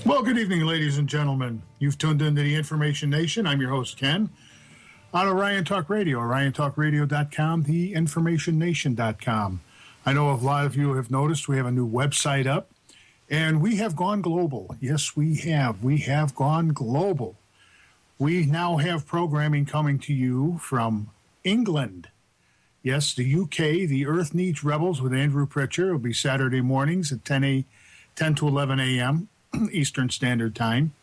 Well, good evening, ladies and gentlemen. You've tuned into the Information Nation. I'm your host, Ken, on Orion Talk Radio, oriontalkradio.com, theinformationnation.com. I know a lot of you have noticed we have a new website up, and we have gone global. Yes, we have. We have gone global. We now have programming coming to you from England. Yes, the UK, The Earth Needs Rebels with Andrew Pritchard. It'll be Saturday mornings at 10 to 11 a.m. Eastern Standard Time.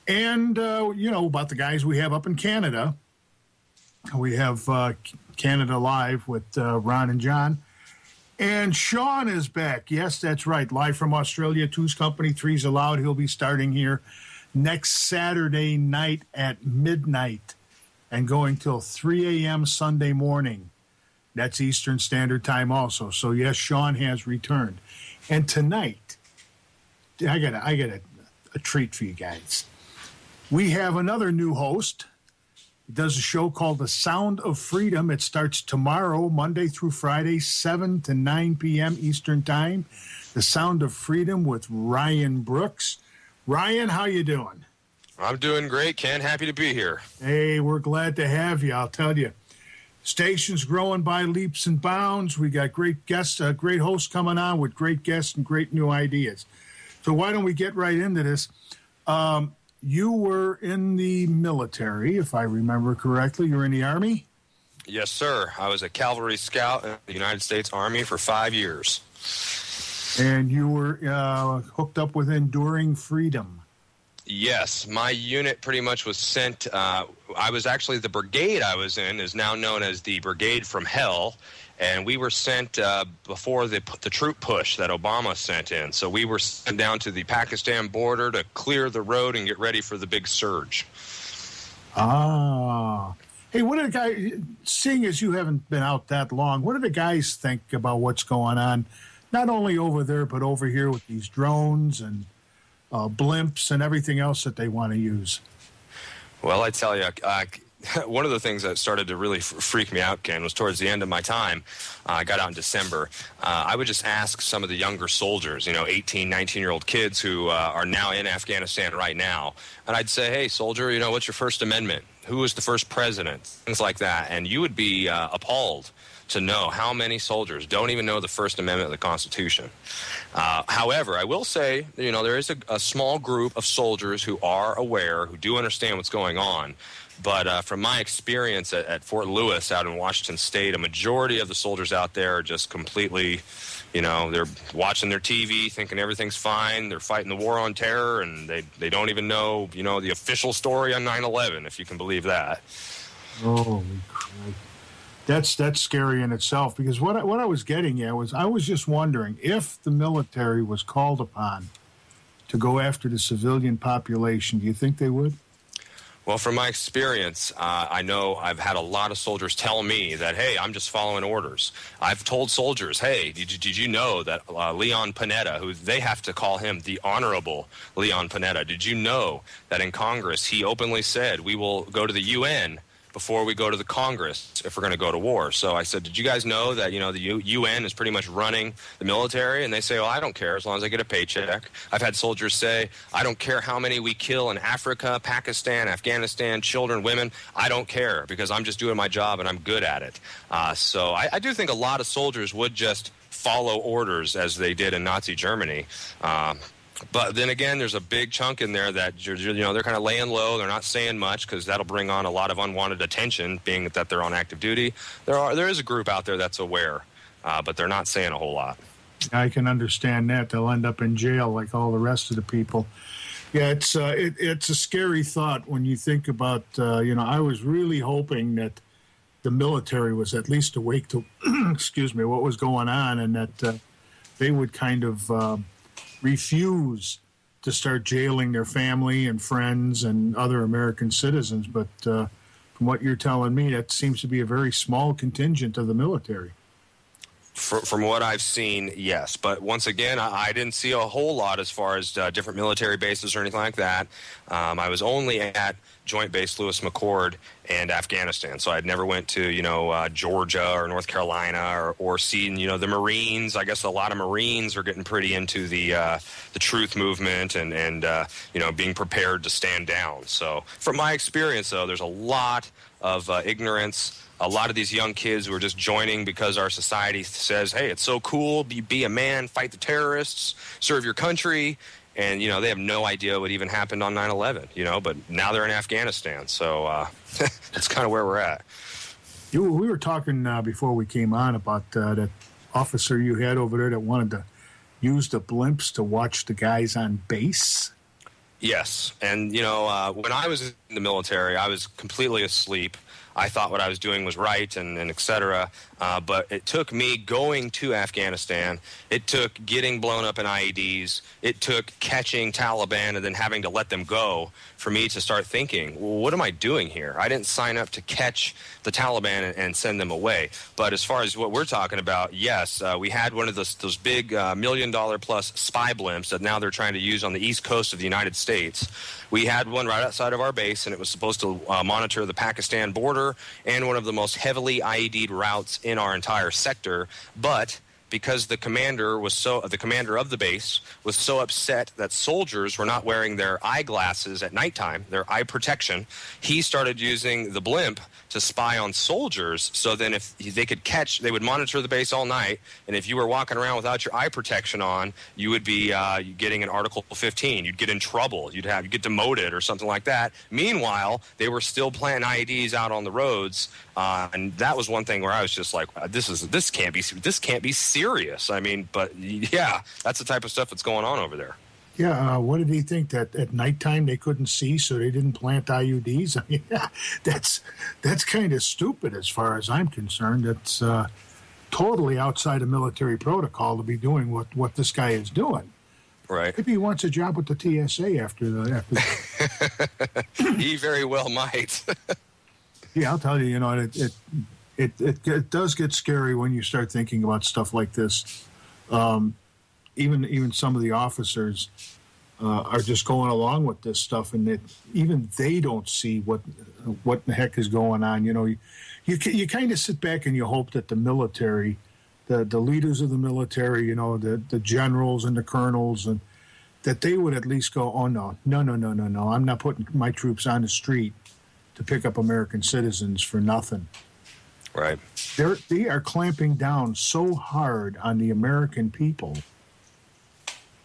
And, about the guys we have up in Canada. We have Canada Live with Ron and John. And Sean is back. Yes, that's right. Live from Australia. Two's Company, Three's Allowed. He'll be starting here next Saturday night at midnight and going till 3 a.m. Sunday morning. That's Eastern Standard Time also. So, yes, Sean has returned. And tonight, I got a treat for you guys. We have another new host. He does a show called The Sound of Freedom. It starts tomorrow, Monday through Friday, 7 to 9 p.m. Eastern Time. The Sound of Freedom with Ryan Brooks. Ryan, how you doing? I'm doing great, Ken. Happy to be here. Hey, we're glad to have you, I'll tell you. Station's growing by leaps and bounds. We got great guests, great hosts coming on with great guests and great new ideas. So why don't we get right into this? You were in the military, if I remember correctly. You were in the Army? Yes, sir. I was a cavalry scout in the United States Army for 5 years. And you were hooked up with Enduring Freedom. Yes, my unit pretty much was sent. I was actually, the brigade I was in is now known as the Brigade from Hell, and we were sent before the troop push that Obama sent in. So we were sent down to the Pakistan border to clear the road and get ready for the big surge. Ah. Hey, what do the guys, seeing as you haven't been out that long, what do the guys think about what's going on, not only over there, but over here with these drones and blimps and everything else that they want to use? Well, I tell you, one of the things that started to really freak me out, Ken, was towards the end of my time. I got out in December. I would just ask some of the younger soldiers, 18, 19-year-old kids who are now in Afghanistan right now. And I'd say, hey, soldier, what's your First Amendment? Who was the first president? Things like that. And you would be appalled to know how many soldiers don't even know the First Amendment of the Constitution. However, I will say, there is a small group of soldiers who are aware, who do understand what's going on. But from my experience at Fort Lewis out in Washington State, a majority of the soldiers out there are just completely, they're watching their TV, thinking everything's fine. They're fighting the war on terror, and they don't even know, the official story on 9/11, if you can believe that. Holy crap. That's scary in itself, because what I was getting at was I was just wondering if the military was called upon to go after the civilian population, do you think they would? Well, from my experience, I know I've had a lot of soldiers tell me that, hey, I'm just following orders. I've told soldiers, hey, did you know that Leon Panetta, who they have to call him the Honorable Leon Panetta, did you know that in Congress he openly said we will go to the UN before we go to the Congress if we're going to go to war? So I said, did you guys know that, the UN is pretty much running the military? And they say, well, I don't care as long as I get a paycheck. I've had soldiers say, I don't care how many we kill in Africa, Pakistan, Afghanistan, children, women. I don't care because I'm just doing my job and I'm good at it. So I do think a lot of soldiers would just follow orders as they did in Nazi Germany. But then again, there's a big chunk in there that they're kind of laying low. They're not saying much because that'll bring on a lot of unwanted attention, being that they're on active duty. There is a group out there that's aware, but they're not saying a whole lot. I can understand that. They'll end up in jail like all the rest of the people. Yeah, it's a scary thought when you think about. I was really hoping that the military was at least awake to, what was going on, and that they would kind of refuse to start jailing their family and friends and other American citizens. But from what you're telling me, that seems to be a very small contingent of the military. From what I've seen, yes. But once again, I didn't see a whole lot as far as different military bases or anything like that. I was only at Joint Base Lewis McChord and Afghanistan. So I'd never went to, Georgia or North Carolina or seen, the Marines. I guess a lot of Marines are getting pretty into the truth movement and being prepared to stand down. So from my experience, though, there's a lot of ignorance. A lot of these young kids who are just joining because our society says, hey, it's so cool, be a man, fight the terrorists, serve your country. And, they have no idea what even happened on 9/11, but now they're in Afghanistan. So that's kind of where we're at. We were talking before we came on about that officer you had over there that wanted to use the blimps to watch the guys on base. Yes. And, when I was in the military, I was completely asleep. I thought what I was doing was right and et cetera. But it took me going to Afghanistan. It took getting blown up in IEDs. It took catching Taliban and then having to let them go for me to start thinking, well, what am I doing here? I didn't sign up to catch the Taliban and send them away. But as far as what we're talking about, yes, we had one of those big $1 million plus spy blimps that now they're trying to use on the east coast of the United States. We had one right outside of our base, and it was supposed to monitor the Pakistan border and one of the most heavily IED'd routes in our entire sector. But because the commander of the base was so upset that soldiers were not wearing their eyeglasses at nighttime, their eye protection, he started using the blimp to spy on soldiers. So then if they could catch, they would monitor the base all night. And if you were walking around without your eye protection on, you would be getting an Article 15. You'd get in trouble. You'd get demoted or something like that. Meanwhile, they were still planting IEDs out on the roads. And that was one thing where I was just like, this can't be serious. I mean, but yeah, that's the type of stuff that's going on over there. Yeah, what did he think, that at nighttime they couldn't see, so they didn't plant IUDs? I mean, that's kind of stupid as far as I'm concerned. It's totally outside of military protocol to be doing what this guy is doing. Right. Maybe he wants a job with the TSA after He very well might. Yeah, I'll tell you, it does get scary when you start thinking about stuff like this. Even some of the officers are just going along with this stuff, and even they don't see what the heck is going on. You kind of sit back and you hope that the military, the leaders of the military, the generals and the colonels, and that they would at least go, oh no, I'm not putting my troops on the street to pick up American citizens for nothing. Right. They are clamping down so hard on the American people.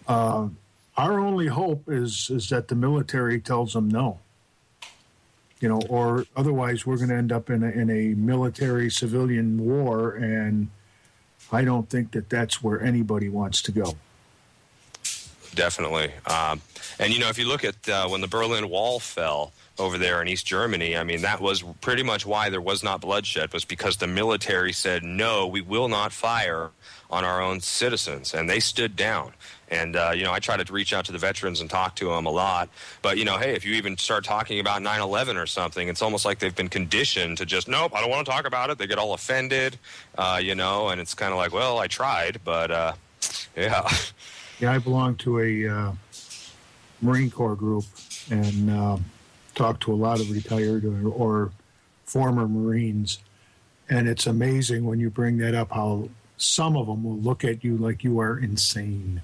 Our only hope is that the military tells them no, or otherwise we're going to end up in a military-civilian war, and I don't think that's where anybody wants to go. Definitely. And, if you look at when the Berlin Wall fell over there in East Germany, I mean, that was pretty much why there was not bloodshed, was because the military said, no, we will not fire on our own citizens, and they stood down. And, I try to reach out to the veterans and talk to them a lot. But, hey, if you even start talking about 9/11 or something, it's almost like they've been conditioned to just, nope, I don't want to talk about it. They get all offended, and it's kind of like, well, I tried, but, yeah. Yeah, I belong to a Marine Corps group and talk to a lot of retired or former Marines. And it's amazing when you bring that up how some of them will look at you like you are insane.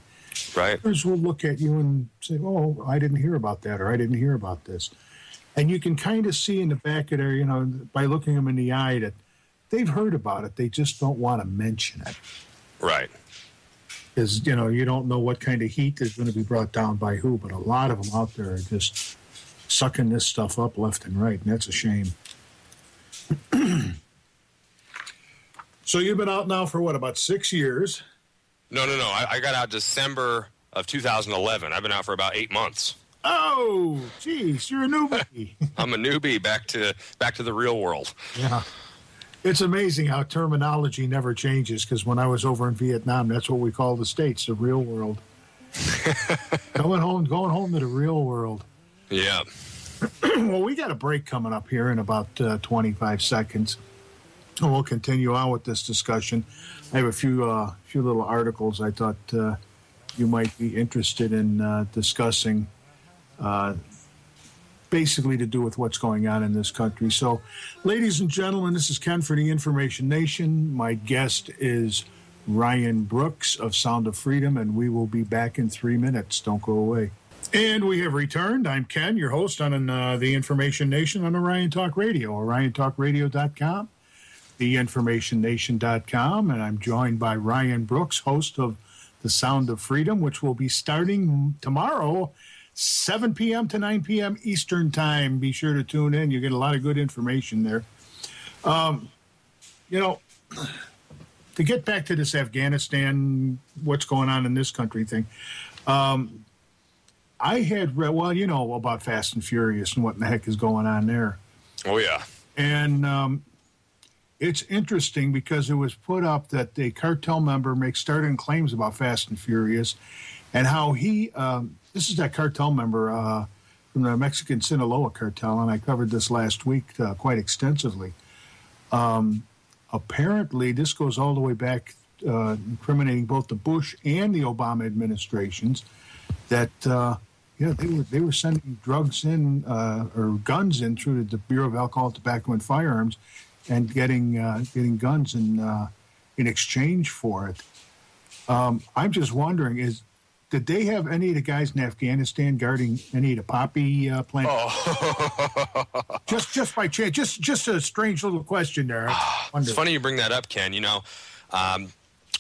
Right. Others will look at you and say, oh, I didn't hear about that, or I didn't hear about this. And you can kind of see in the back of their, by looking them in the eye, that they've heard about it. They just don't want to mention it. Right. Because, you don't know what kind of heat is going to be brought down by who, but a lot of them out there are just sucking this stuff up left and right, and that's a shame. So you've been out now for, about 6 years? No. I got out December of 2011. I've been out for about 8 months. Oh, geez, you're a newbie. I'm a newbie back to the real world. Yeah. It's amazing how terminology never changes, because when I was over in Vietnam, that's what we call the States, the real world. going home to the real world. Yeah. Well, we got a break coming up here in about 25 seconds. We'll continue on with this discussion. I have a few little articles I thought you might be interested in discussing, basically to do with what's going on in this country. So, ladies and gentlemen, this is Ken for the Information Nation. My guest is Ryan Brooks of Sound of Freedom, and we will be back in 3 minutes. Don't go away. And we have returned. I'm Ken, your host on the Information Nation on Orion Talk Radio, oriontalkradio.com, theinformationnation.com, and I'm joined by Ryan Brooks, host of The Sound of Freedom, which will be starting tomorrow, 7 p.m. to 9 p.m. Eastern Time. Be sure to tune in. You get a lot of good information there. To get back to this Afghanistan, what's going on in this country thing, I had read, about Fast and Furious and what in the heck is going on there. Oh, yeah. And it's interesting because it was put up that a cartel member makes startling claims about Fast and Furious and how he, this is that cartel member from the Mexican Sinaloa cartel, and I covered this last week quite extensively. Apparently, this goes all the way back, incriminating both the Bush and the Obama administrations, that they were sending drugs in or guns in through the Bureau of Alcohol, Tobacco, and Firearms, and getting guns in exchange for it. I'm just wondering, did they have any of the guys in Afghanistan guarding any of the poppy plants? Oh. just by chance, just a strange little question there. It's funny you bring that up, Ken.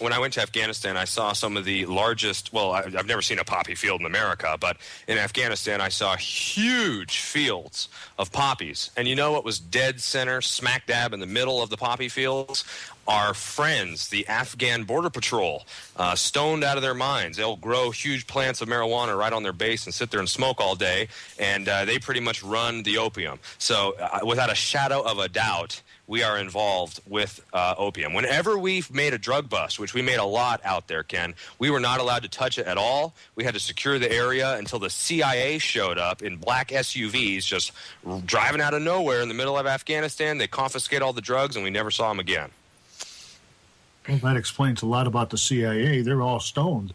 When I went to Afghanistan, I saw some of the largest, I've never seen a poppy field in America, but in Afghanistan, I saw huge fields of poppies. And you know what was dead center, smack dab in the middle of the poppy fields? Our friends, the Afghan Border Patrol, stoned out of their minds. They'll grow huge plants of marijuana right on their base and sit there and smoke all day, and they pretty much run the opium. So without a shadow of a doubt, we are involved with opium. Whenever we've made a drug bust, which we made a lot out there, Ken, we were not allowed to touch it at all. We had to secure the area until the CIA showed up in black SUVs, just driving out of nowhere in the middle of Afghanistan. They confiscate all the drugs, and we never saw them again. Well, that explains a lot about the CIA. They're all stoned.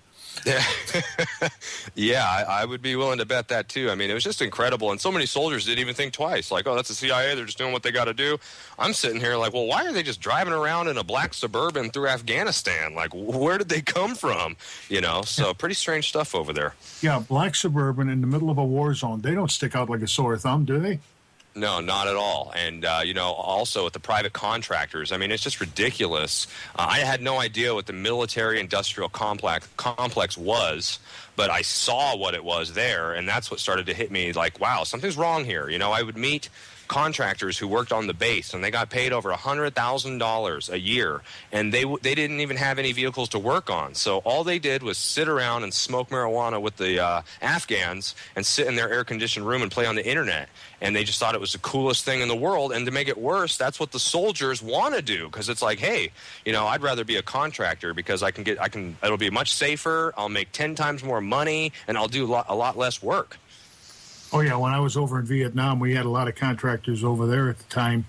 Yeah, I would be willing to bet that too. I mean, it was just incredible, and so many soldiers didn't even think twice. Like, oh, that's the CIA. They're just doing what they got to do. I'm sitting here like, well, why are they just driving around in a black Suburban through Afghanistan? Like, where did they come from? So pretty strange stuff over there. Yeah, black Suburban in the middle of a war zone. They don't stick out like a sore thumb, do they? No, not at all. And, also with the private contractors, I mean, it's just ridiculous. I had no idea what the military-industrial complex was, but I saw what it was there, and that's what started to hit me like, wow, something's wrong here. I would meet contractors who worked on the base, and they got paid over $100,000 a year, and they didn't even have any vehicles to work on. So all they did was sit around and smoke marijuana with the Afghans and sit in their air-conditioned room and play on the internet. And they just thought it was the coolest thing in the world. And to make it worse, that's what the soldiers want to do, because it's like, hey, I'd rather be a contractor because it'll be much safer. I'll make 10 times more money, and I'll do a lot less work. Oh, yeah. When I was over in Vietnam, we had a lot of contractors over there at the time.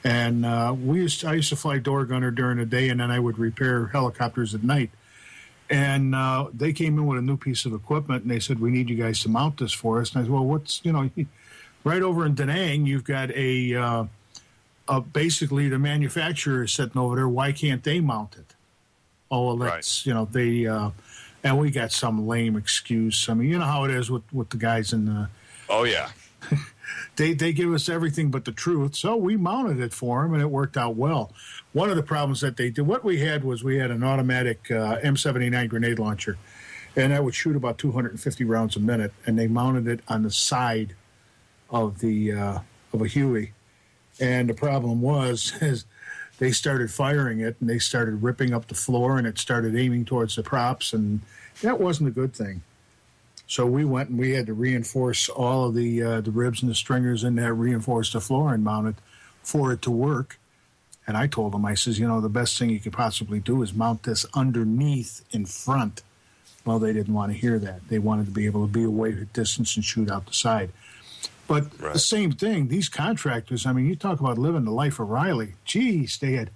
And I used to fly door gunner during the day, and then I would repair helicopters at night. And they came in with a new piece of equipment, and they said, we need you guys to mount this for us. And I said, well, what's, right over in Da Nang, you've got basically the manufacturer is sitting over there. Why can't they mount it? Oh, well, that's, right. And we got some lame excuse. I mean, you know how it is with the guys in the... Oh, yeah. They give us everything but the truth. So we mounted it for them, and it worked out well. One of the problems that they did, what we had an automatic M79 grenade launcher, and that would shoot about 250 rounds a minute, and they mounted it on the side of a Huey. And the problem was they started firing it, and they started ripping up the floor, and it started aiming towards the props, and that wasn't a good thing. So we went and we had to reinforce all of the ribs and the stringers in there, reinforce the floor and mount it for it to work. And I told them, I says, the best thing you could possibly do is mount this underneath in front. Well, they didn't want to hear that. They wanted to be able to be away at distance and shoot out the side. But the same thing, these contractors, I mean, you talk about living the life of Riley. Geez, they had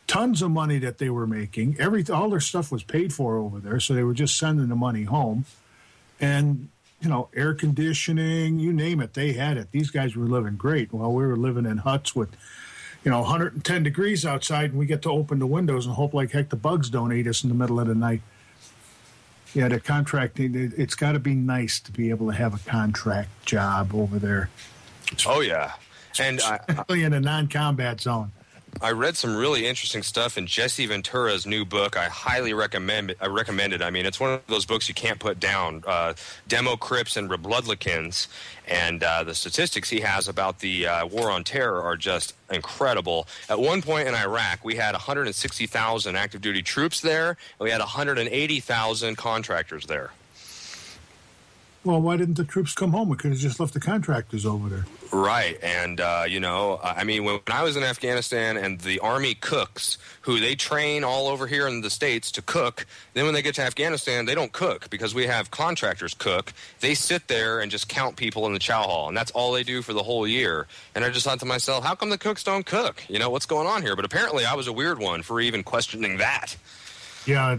tons of money that they were making. All their stuff was paid for over there, so they were just sending the money home. And, air conditioning, you name it, they had it. These guys were living great while we were living in huts with, 110 degrees outside, and we get to open the windows and hope like heck the bugs don't eat us in the middle of the night. Yeah, the contracting, it's got to be nice to be able to have a contract job over there. Oh, yeah. And in a non-combat zone. I read some really interesting stuff in Jesse Ventura's new book. I highly recommend it. I mean, it's one of those books you can't put down. Demo Crips and Republicans, and the statistics he has about the war on terror are just incredible. At one point in Iraq, we had 160,000 active duty troops there, and we had 180,000 contractors there. Well, why didn't the troops come home? We could have just left the contractors over there. Right. And, I mean, when I was in Afghanistan and the Army cooks, who they train all over here in the States to cook, then when they get to Afghanistan, they don't cook because we have contractors cook. They sit there and just count people in the chow hall, and that's all they do for the whole year. And I just thought to myself, how come the cooks don't cook? What's going on here? But apparently I was a weird one for even questioning that. Yeah,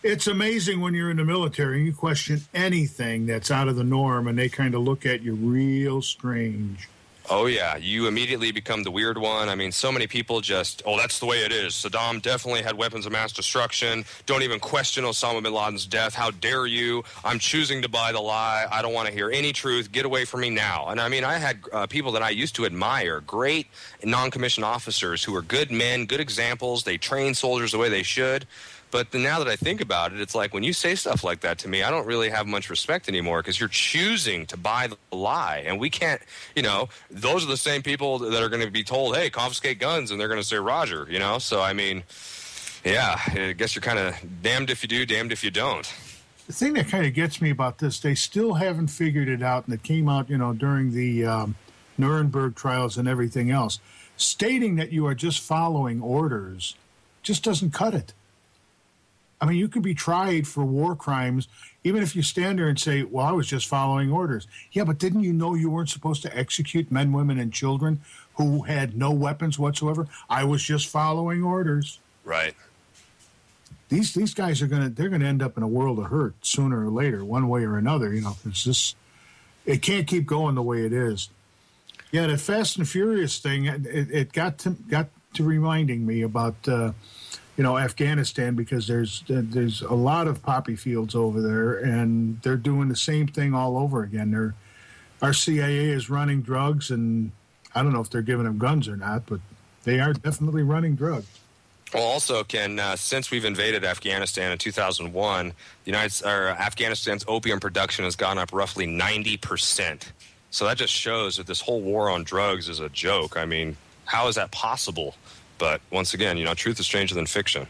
it's amazing when you're in the military and you question anything that's out of the norm, and they kind of look at you real strange. Oh, yeah. You immediately become the weird one. I mean, so many people just, that's the way it is. Saddam definitely had weapons of mass destruction. Don't even question Osama bin Laden's death. How dare you? I'm choosing to buy the lie. I don't want to hear any truth. Get away from me now. And I mean, I had people that I used to admire, great non-commissioned officers who are good men, good examples. They train soldiers the way they should. But now that I think about it, it's like when you say stuff like that to me, I don't really have much respect anymore because you're choosing to buy the lie. And we can't, those are the same people that are going to be told, hey, confiscate guns, and they're going to say Roger, So, I mean, yeah, I guess you're kind of damned if you do, damned if you don't. The thing that kind of gets me about this, they still haven't figured it out, and it came out, during the Nuremberg trials and everything else. Stating that you are just following orders just doesn't cut it. I mean, you can be tried for war crimes, even if you stand there and say, well, I was just following orders. Yeah, but didn't you know you weren't supposed to execute men, women, and children who had no weapons whatsoever? I was just following orders. Right. These guys they're gonna end up in a world of hurt sooner or later, one way or another. It's just, it can't keep going the way it is. Yeah, that Fast and Furious thing, it got to reminding me about Afghanistan, because there's a lot of poppy fields over there, and they're doing the same thing all over again. Our CIA is running drugs, and I don't know if they're giving them guns or not, but they are definitely running drugs. Well, also, Ken, since we've invaded Afghanistan in 2001, Afghanistan's opium production has gone up roughly 90%. So that just shows that this whole war on drugs is a joke. I mean, how is that possible? But once again, truth is stranger than fiction.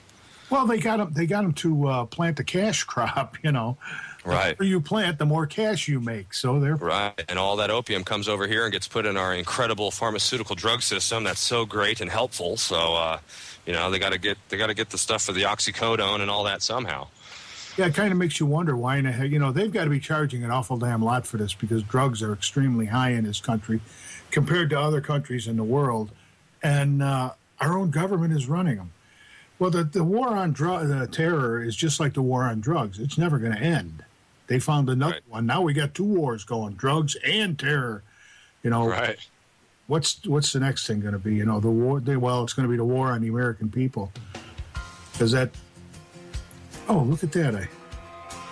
Well, they got them to plant the cash crop, Right. The more you plant, the more cash you make. So they're right. And all that opium comes over here and gets put in our incredible pharmaceutical drug system that's so great and helpful. So, they got to get the stuff for the oxycodone and all that somehow. Yeah, it kind of makes you wonder why in the heck, they've got to be charging an awful damn lot for this, because drugs are extremely high in this country compared to other countries in the world. And, our own government is running them. Well, the war on terror is just like the war on drugs. It's never going to end. They found another one. Now we got two wars going, drugs and terror. Right. What's the next thing going to be? The war. It's going to be the war on the American people. Because that. Oh, look at that!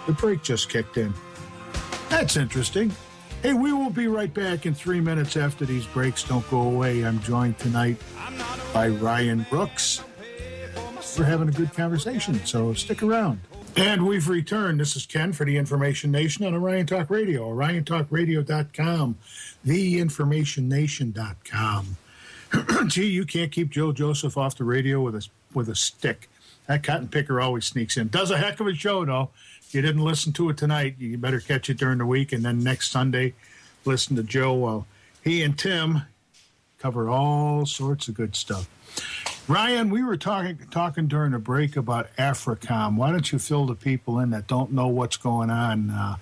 The break just kicked in. That's interesting. Hey, we will be right back in 3 minutes after these breaks. Don't go away. I'm joined tonight by Ryan Brooks. We're having a good conversation, so stick around. And we've returned. This is Ken for the Information Nation on Orion Talk Radio, oriontalkradio.com, theinformationnation.com. Gee, you can't keep Joe Joseph off the radio with a stick. That cotton picker always sneaks in. Does a heck of a show, though. If you didn't listen to it tonight, you better catch it during the week, and then next Sunday, listen to Joe while he and Tim cover all sorts of good stuff. Ryan, we were talking during the break about AFRICOM. Why don't you fill the people in that don't know what's going on?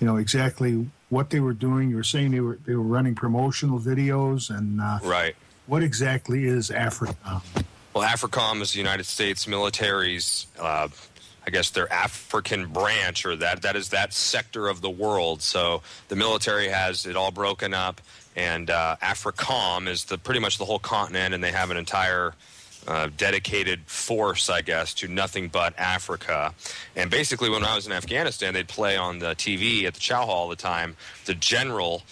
exactly what they were doing. You were saying they were running promotional videos, and Right. what exactly is AFRICOM? Well, AFRICOM is the United States military's, I guess, their African branch, or that is that sector of the world. So the military has it all broken up, and AFRICOM is pretty much the whole continent, and they have an entire dedicated force, I guess, to nothing but Africa. And basically, when I was in Afghanistan, they'd play on the TV at the chow hall all the time. The general,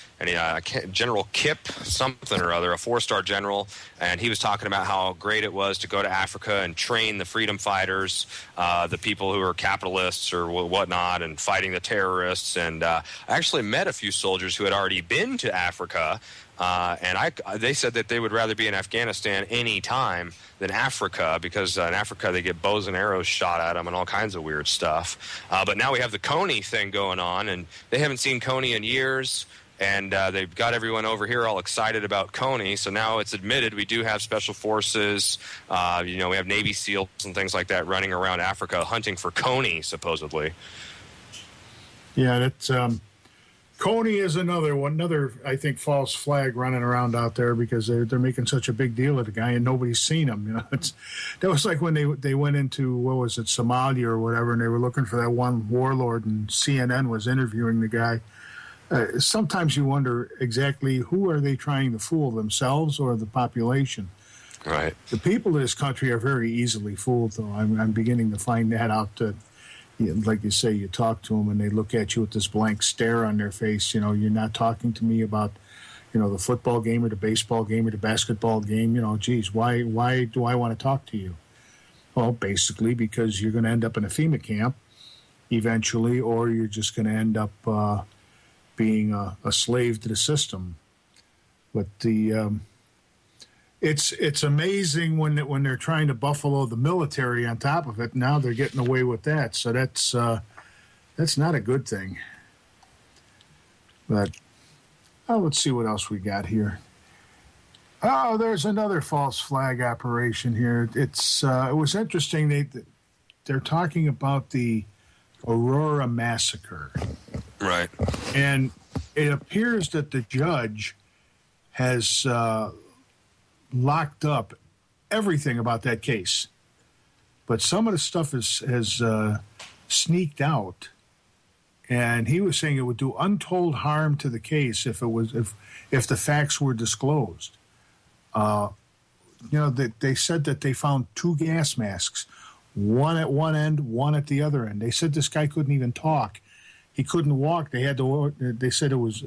General Kip something or other, a 4-star general, and he was talking about how great it was to go to Africa and train the freedom fighters, the people who are capitalists or whatnot, and fighting the terrorists. And I actually met a few soldiers who had already been to Africa. And they said that they would rather be in Afghanistan any time than Africa, because in Africa they get bows and arrows shot at them and all kinds of weird stuff. But now we have the Coney thing going on, and they haven't seen Coney in years, and they've got everyone over here all excited about Coney. So now it's admitted we do have special forces. We have Navy SEALs and things like that running around Africa hunting for Coney, supposedly. Yeah, that's... Coney is another, I think, false flag running around out there, because they're making such a big deal of the guy and nobody's seen him. That was like when they went into, what was it, Somalia or whatever, and they were looking for that one warlord, and CNN was interviewing the guy. Sometimes you wonder exactly who are they trying to fool, themselves or the population. Right. The people of this country are very easily fooled, though. I'm beginning to find that out. Like you say, you talk to them and they look at you with this blank stare on their face. You're not talking to me about, the football game or the baseball game or the basketball game. Geez, why do I want to talk to you? Well, basically because you're going to end up in a FEMA camp eventually, or you're just going to end up being a slave to the system. But it's amazing when they're trying to buffalo the military on top of it. Now they're getting away with that, so that's not a good thing. But let's see what else we got here. Oh, there's another false flag operation here. It was interesting. They're talking about the Aurora massacre, right? And it appears that the judge has locked up everything about that case, but some of the stuff has sneaked out, and he was saying it would do untold harm to the case if the facts were disclosed. They said that they found 2 gas masks, one at one end, one at the other end. They said this guy couldn't even talk. He couldn't walk. They said it was.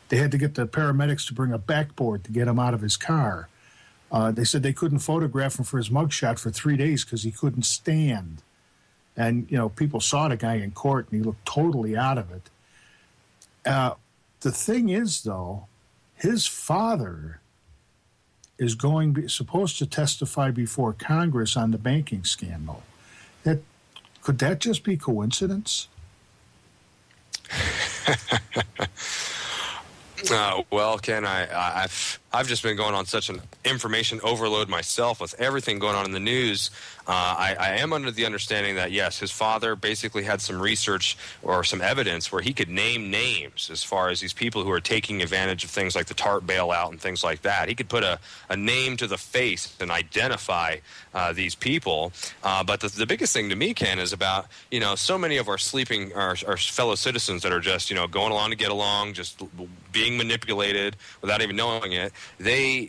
They had to get the paramedics to bring a backboard to get him out of his car. They said they couldn't photograph him for his mugshot for 3 days because he couldn't stand. And, people saw the guy in court and he looked totally out of it. The thing is, though, his father is supposed to testify before Congress on the banking scandal. Could that just be coincidence? Well, Ken, I've just been going on such an information overload myself with everything going on in the news. I am under the understanding that, yes, his father basically had some research or some evidence where he could name names as far as these people who are taking advantage of things like the TARP bailout and things like that. He could put a name to the face and identify these people. But the biggest thing to me, Ken, is about, so many of our fellow citizens that are just, going along to get along, just being manipulated without even knowing it. They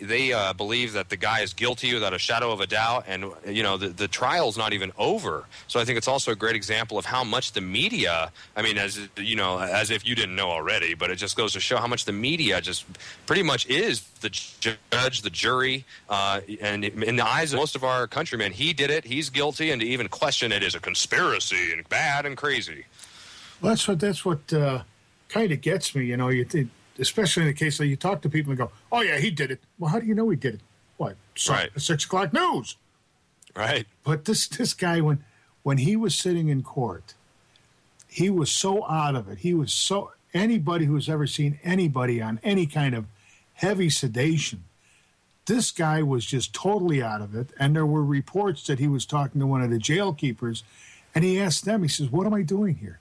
believe that the guy is guilty without a shadow of a doubt, and the trial's not even over. So I think it's also a great example of how much the media, as if you didn't know already, but it just goes to show how much the media just pretty much is the judge, the jury, and in the eyes of most of our countrymen, he did it, he's guilty, and to even question it is a conspiracy and bad and crazy. Well, that's what kind of gets me. You think, especially in the case that you talk to people and go, "Oh yeah, he did it." Well, how do you know he did it? What? Right. 6 o'clock news. Right. But this guy, when he was sitting in court, he was so out of it. Anybody who's ever seen anybody on any kind of heavy sedation, this guy was just totally out of it. And there were reports that he was talking to one of the jail keepers, and he asked them, he says, "What am I doing here?"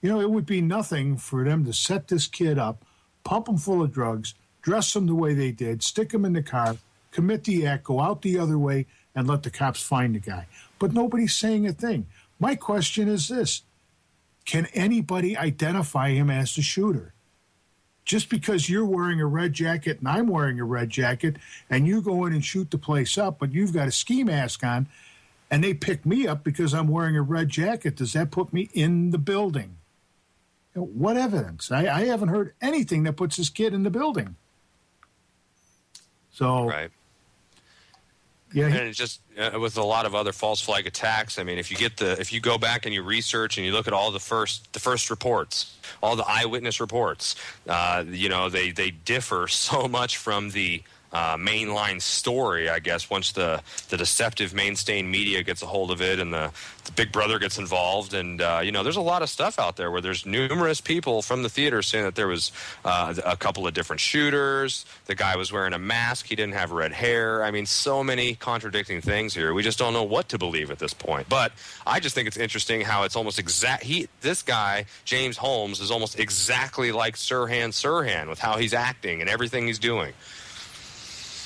It would be nothing for them to set this kid up, pump him full of drugs, dress him the way they did, stick him in the car, commit the act, go out the other way, and let the cops find the guy. But nobody's saying a thing. My question is this. Can anybody identify him as the shooter? Just because you're wearing a red jacket and I'm wearing a red jacket and you go in and shoot the place up, but you've got a ski mask on and they pick me up because I'm wearing a red jacket, does that put me in the building? What evidence? I haven't heard anything that puts this kid in the building. So, right. Yeah, and it's just with a lot of other false flag attacks. I mean, if you go back and you research and you look at all the first reports, all the eyewitness reports, they differ so much from the mainline story, I guess, once the deceptive mainstream media gets a hold of it and the Big Brother gets involved. And, there's a lot of stuff out there where there's numerous people from the theater saying that there was a couple of different shooters. The guy was wearing a mask. He didn't have red hair. I mean, so many contradicting things here. We just don't know what to believe at this point. But I just think it's interesting how it's almost this guy, James Holmes, is almost exactly like Sirhan with how he's acting and everything he's doing.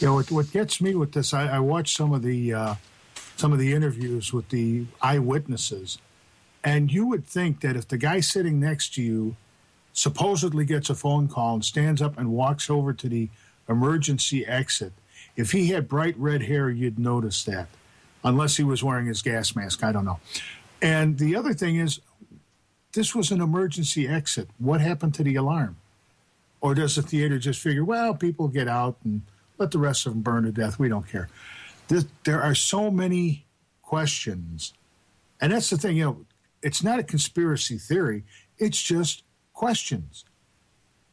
What gets me with this, I watched some of the interviews with the eyewitnesses, and you would think that if the guy sitting next to you supposedly gets a phone call and stands up and walks over to the emergency exit, if he had bright red hair, you'd notice that, unless he was wearing his gas mask. I don't know. And the other thing is, this was an emergency exit. What happened to the alarm? Or does the theater just figure, well, people get out and let the rest of them burn to death. We don't care. There are so many questions. And that's the thing, it's not a conspiracy theory. It's just questions.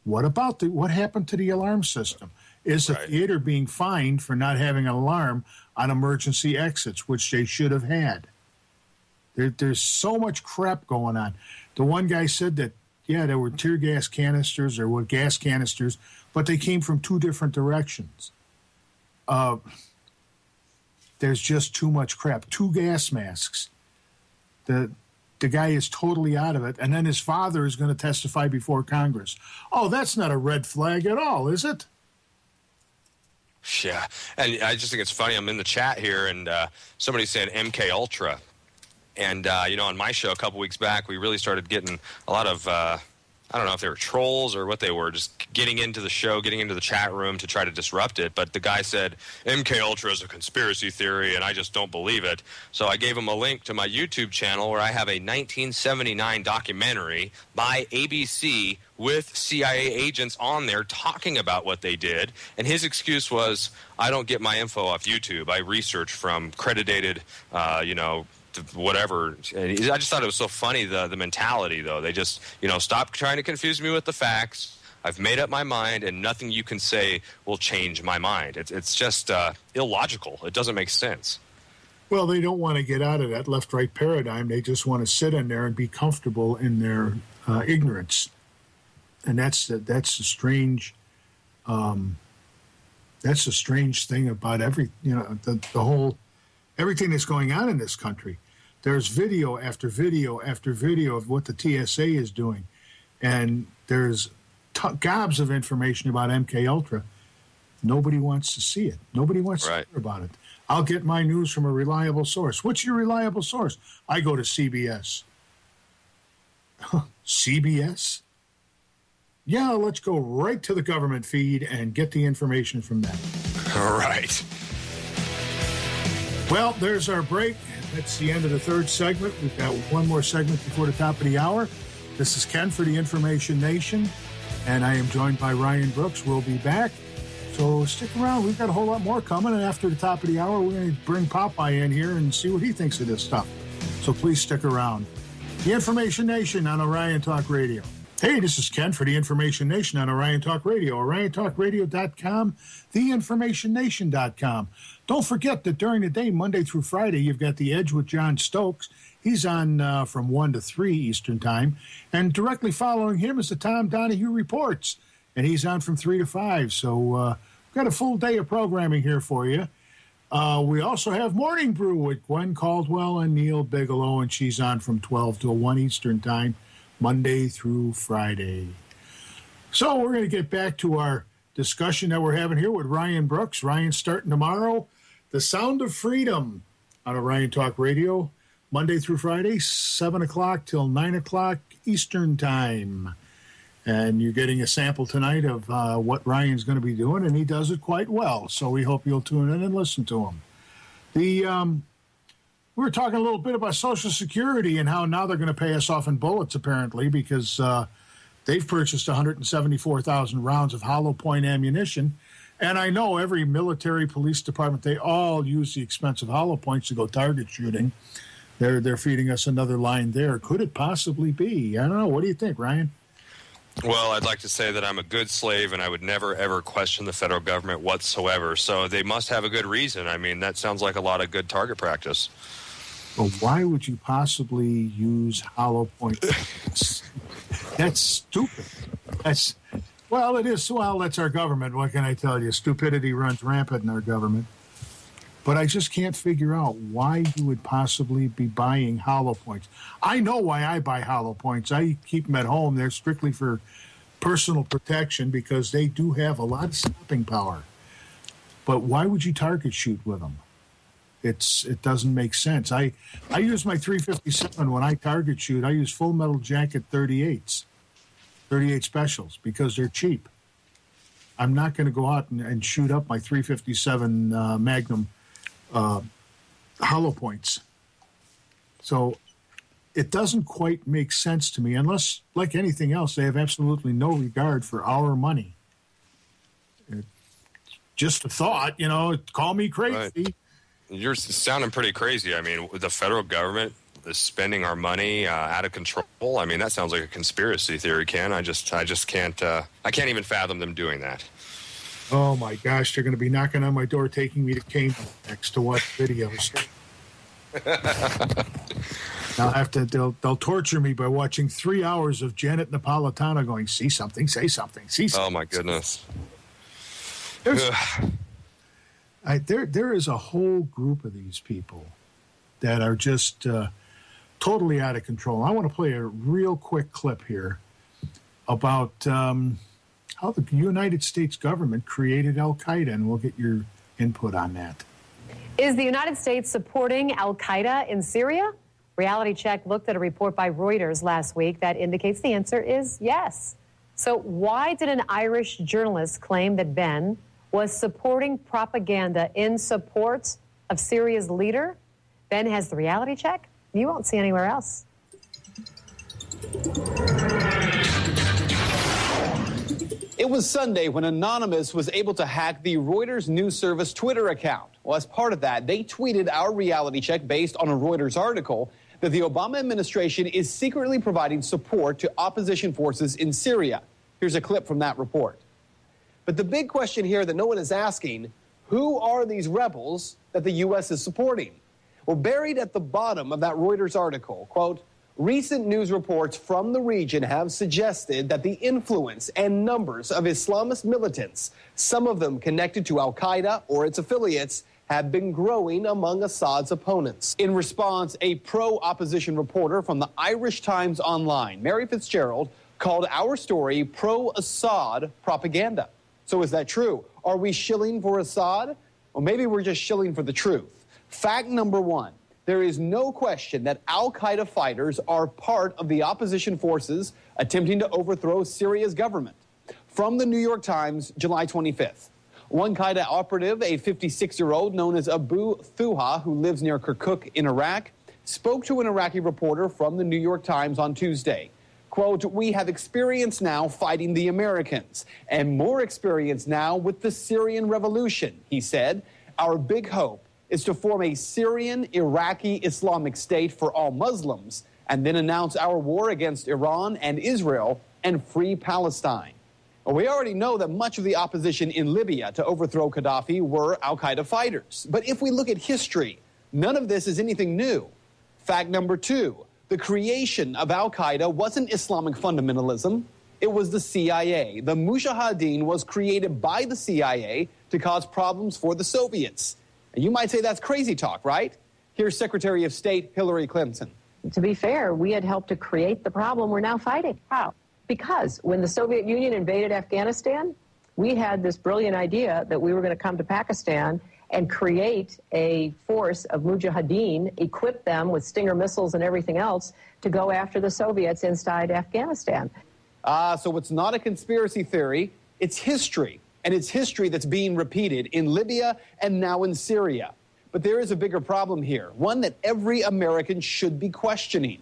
What happened to the alarm system? Is the theater being fined for not having an alarm on emergency exits, which they should have had? There's so much crap going on. The one guy said that, there were tear gas canisters or gas canisters, but they came from two different directions. There's just too much crap. 2 gas masks. The guy is totally out of it, and then his father is going to testify before Congress. Oh, that's not a red flag at all, is it? Yeah, and I just think it's funny. I'm in the chat here, and somebody's saying MK Ultra. And, on my show a couple weeks back, we really started getting a lot of, I don't know if they were trolls or what they were, just getting into the show, getting into the chat room to try to disrupt it. But the guy said, MK Ultra is a conspiracy theory, and I just don't believe it. So I gave him a link to my YouTube channel where I have a 1979 documentary by ABC with CIA agents on there talking about what they did. And his excuse was, I don't get my info off YouTube. I research from credited, whatever. I just thought it was so funny, the mentality, though. They just, stop trying to confuse me with the facts. I've made up my mind, and nothing you can say will change my mind. It's just illogical. It doesn't make sense. Well, they don't want to get out of that left-right paradigm. They just want to sit in there and be comfortable in their ignorance. And that's the strange thing about the whole everything that's going on in this country. There's video after video after video of what the TSA is doing, and there's gobs of information about MK Ultra. Nobody wants to see it. Nobody wants to hear about it. I'll get my news from a reliable source. What's your reliable source? I go to CBS. CBS? Yeah, let's go right to the government feed and get the information from them. All right. Well, there's our break. That's the end of the third segment. We've got one more segment before the top of the hour. This is Ken for the Information Nation, and I am joined by Ryan Brooks. We'll be back. So stick around. We've got a whole lot more coming, and after the top of the hour, we're going to bring Popeye in here and see what he thinks of this stuff. So please stick around. The Information Nation on Orion Talk Radio. Hey, this is Ken for the Information Nation on Orion Talk Radio, oriontalkradio.com, theinformationnation.com. Don't forget that during the day, Monday through Friday, you've got The Edge with John Stokes. He's on from 1 to 3 Eastern Time. And directly following him is the Tom Donahue Reports, and he's on from 3 to 5. So we've got a full day of programming here for you. We also have Morning Brew with Gwen Caldwell and Neil Bigelow, and she's on from 12 to 1 Eastern Time. Monday through Friday. So we're going to get back to our discussion that we're having here with Ryan Brooks. Ryan's starting tomorrow. The Sound of Freedom on Orion Talk Radio, Monday through Friday, 7 o'clock till 9 o'clock Eastern Time. And you're getting a sample tonight of what Ryan's going to be doing, and he does it quite well. So we hope you'll tune in and listen to him. We were talking a little bit about Social Security and how now they're going to pay us off in bullets, apparently, because they've purchased 174,000 rounds of hollow point ammunition. And I know every military, police department, they all use the expensive hollow points to go target shooting. They're feeding us another line there. Could it possibly be? I don't know. What do you think, Ryan? Well, I'd like to say that I'm a good slave and I would never, ever question the federal government whatsoever. So they must have a good reason. I mean, that sounds like a lot of good target practice. Well, why would you possibly use hollow point? That's stupid. Well, it is. Well, that's our government. What can I tell you? Stupidity runs rampant in our government. But I just can't figure out why you would possibly be buying hollow points. I know why I buy hollow points. I keep them at home. They're strictly for personal protection because they do have a lot of stopping power. But why would you target shoot with them? It doesn't make sense. I use my 357 when I target shoot. I use Full Metal Jacket 38s, 38 specials, because they're cheap. I'm not going to go out and shoot up my 357 Magnum hollow points. So it doesn't quite make sense to me unless, like anything else, they have absolutely no regard for our money. Just a thought, call me crazy. Right. You're sounding pretty crazy. I mean, the federal government is spending our money out of control. I mean, that sounds like a conspiracy theory, Ken. I just can't. I can't even fathom them doing that. Oh my gosh, they're going to be knocking on my door, taking me to Cambridge next to watch videos. I'll have to. They'll torture me by watching 3 hours of Janet Napolitano going, "See something, say something, see something." Oh my goodness. There is a whole group of these people that are just totally out of control. I want to play a real quick clip here about how the United States government created Al-Qaeda, and we'll get your input on that. Is the United States supporting Al-Qaeda in Syria? Reality Check looked at a report by Reuters last week that indicates the answer is yes. So why did an Irish journalist claim that Ben was supporting propaganda in support of Syria's leader? Ben has the Reality Check you won't see anywhere else. It was Sunday when Anonymous was able to hack the Reuters news service Twitter account. Well, as part of that, they tweeted our Reality Check based on a Reuters article that the Obama administration is secretly providing support to opposition forces in Syria. Here's a clip from that report. But the big question here that no one is asking, who are these rebels that the U.S. is supporting? Well, buried at the bottom of that Reuters article, quote, recent news reports from the region have suggested that the influence and numbers of Islamist militants, some of them connected to Al-Qaeda or its affiliates, have been growing among Assad's opponents. In response, a pro-opposition reporter from the Irish Times Online, Mary Fitzgerald, called our story pro-Assad propaganda. So is that true? Are we shilling for Assad? Or maybe we're just shilling for the truth. Fact number one, there is no question that Al-Qaeda fighters are part of the opposition forces attempting to overthrow Syria's government. From the New York Times, July 25th. One Qaeda operative, a 56-year-old known as Abu Thuha, who lives near Kirkuk in Iraq, spoke to an Iraqi reporter from the New York Times on Tuesday. Quote, we have experience now fighting the Americans and more experience now with the Syrian revolution, he said. Our big hope is to form a Syrian Iraqi Islamic State for all Muslims and then announce our war against Iran and Israel and free Palestine. Well, we already know that much of the opposition in Libya to overthrow Gaddafi were Al-Qaeda fighters. But if we look at history, none of this is anything new. Fact number two, the creation of Al-Qaeda wasn't Islamic fundamentalism. It was the CIA. The Mujahideen was created by the CIA to cause problems for the Soviets. And you might say that's crazy talk, right? Here's Secretary of State Hillary Clinton. to be fair, we had helped to create the problem we're now fighting. How? Because when the Soviet Union invaded Afghanistan, we had this brilliant idea that we were going to come to Pakistan and create a force of mujahideen, equip them with Stinger missiles and everything else to go after the Soviets inside Afghanistan. So it's not a conspiracy theory, it's history. And it's history that's being repeated in Libya and now in Syria. But there is a bigger problem here, one that every American should be questioning.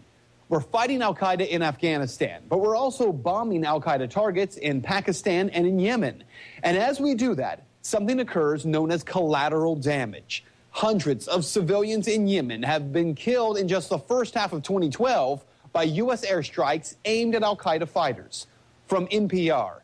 We're fighting al-Qaeda in Afghanistan, but we're also bombing al-Qaeda targets in Pakistan and in Yemen. And as we do that, something occurs known as collateral damage. Hundreds of civilians in Yemen have been killed in just the first half of 2012 by U.S. airstrikes aimed at al-Qaeda fighters. From NPR.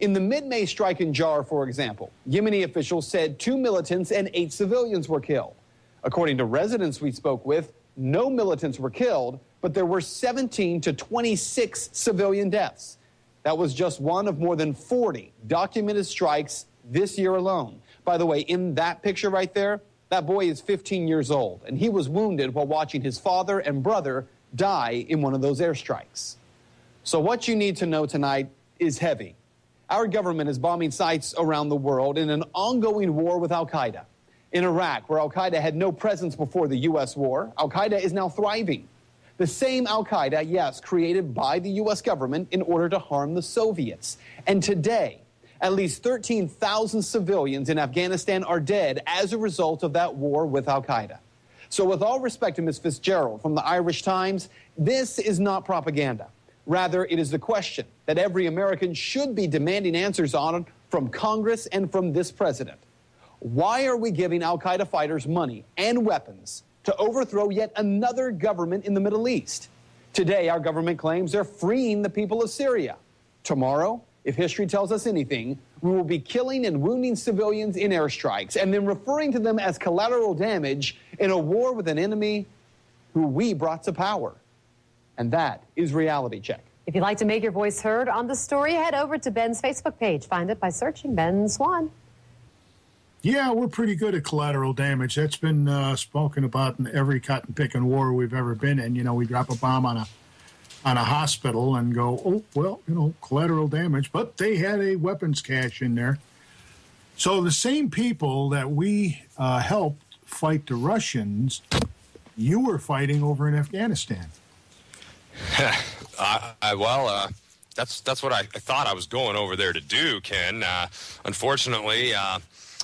In the mid-May strike in Jar, for example, Yemeni officials said 2 militants and 8 civilians were killed. According to residents we spoke with, no militants were killed, but there were 17 to 26 civilian deaths. That was just one of more than 40 documented strikes this year alone. By the way, in that picture right there, that boy is 15 years old, and he was wounded while watching his father and brother die in one of those airstrikes. So what you need to know tonight is heavy. Our government is bombing sites around the world in an ongoing war with al-Qaeda. In Iraq, where al-Qaeda had no presence before the U.S. war, al-Qaeda is now thriving. The same al-Qaeda, yes, created by the U.S. government in order to harm the Soviets. And today, at least 13,000 civilians in Afghanistan are dead as a result of that war with al-Qaeda. So with all respect to Ms. Fitzgerald from the Irish Times, this is not propaganda. Rather, it is the question that every American should be demanding answers on from Congress and from this president. Why are we giving al-Qaeda fighters money and weapons to overthrow yet another government in the Middle East? Today, our government claims they're freeing the people of Syria. Tomorrow, if history tells us anything, we will be killing and wounding civilians in airstrikes and then referring to them as collateral damage in a war with an enemy who we brought to power. And that is Reality Check. If you'd like to make your voice heard on the story, head over to Ben's Facebook page. Find it by searching Ben Swan. Yeah, we're pretty good at collateral damage. That's been spoken about in every cotton-picking war we've ever been in. You know, we drop a bomb on a hospital and go, oh, well, you know, collateral damage. But they had a weapons cache in there. So the same people that we helped fight the Russians, you were fighting over in Afghanistan. That's what I thought I was going over there to do, Ken. Unfortunately,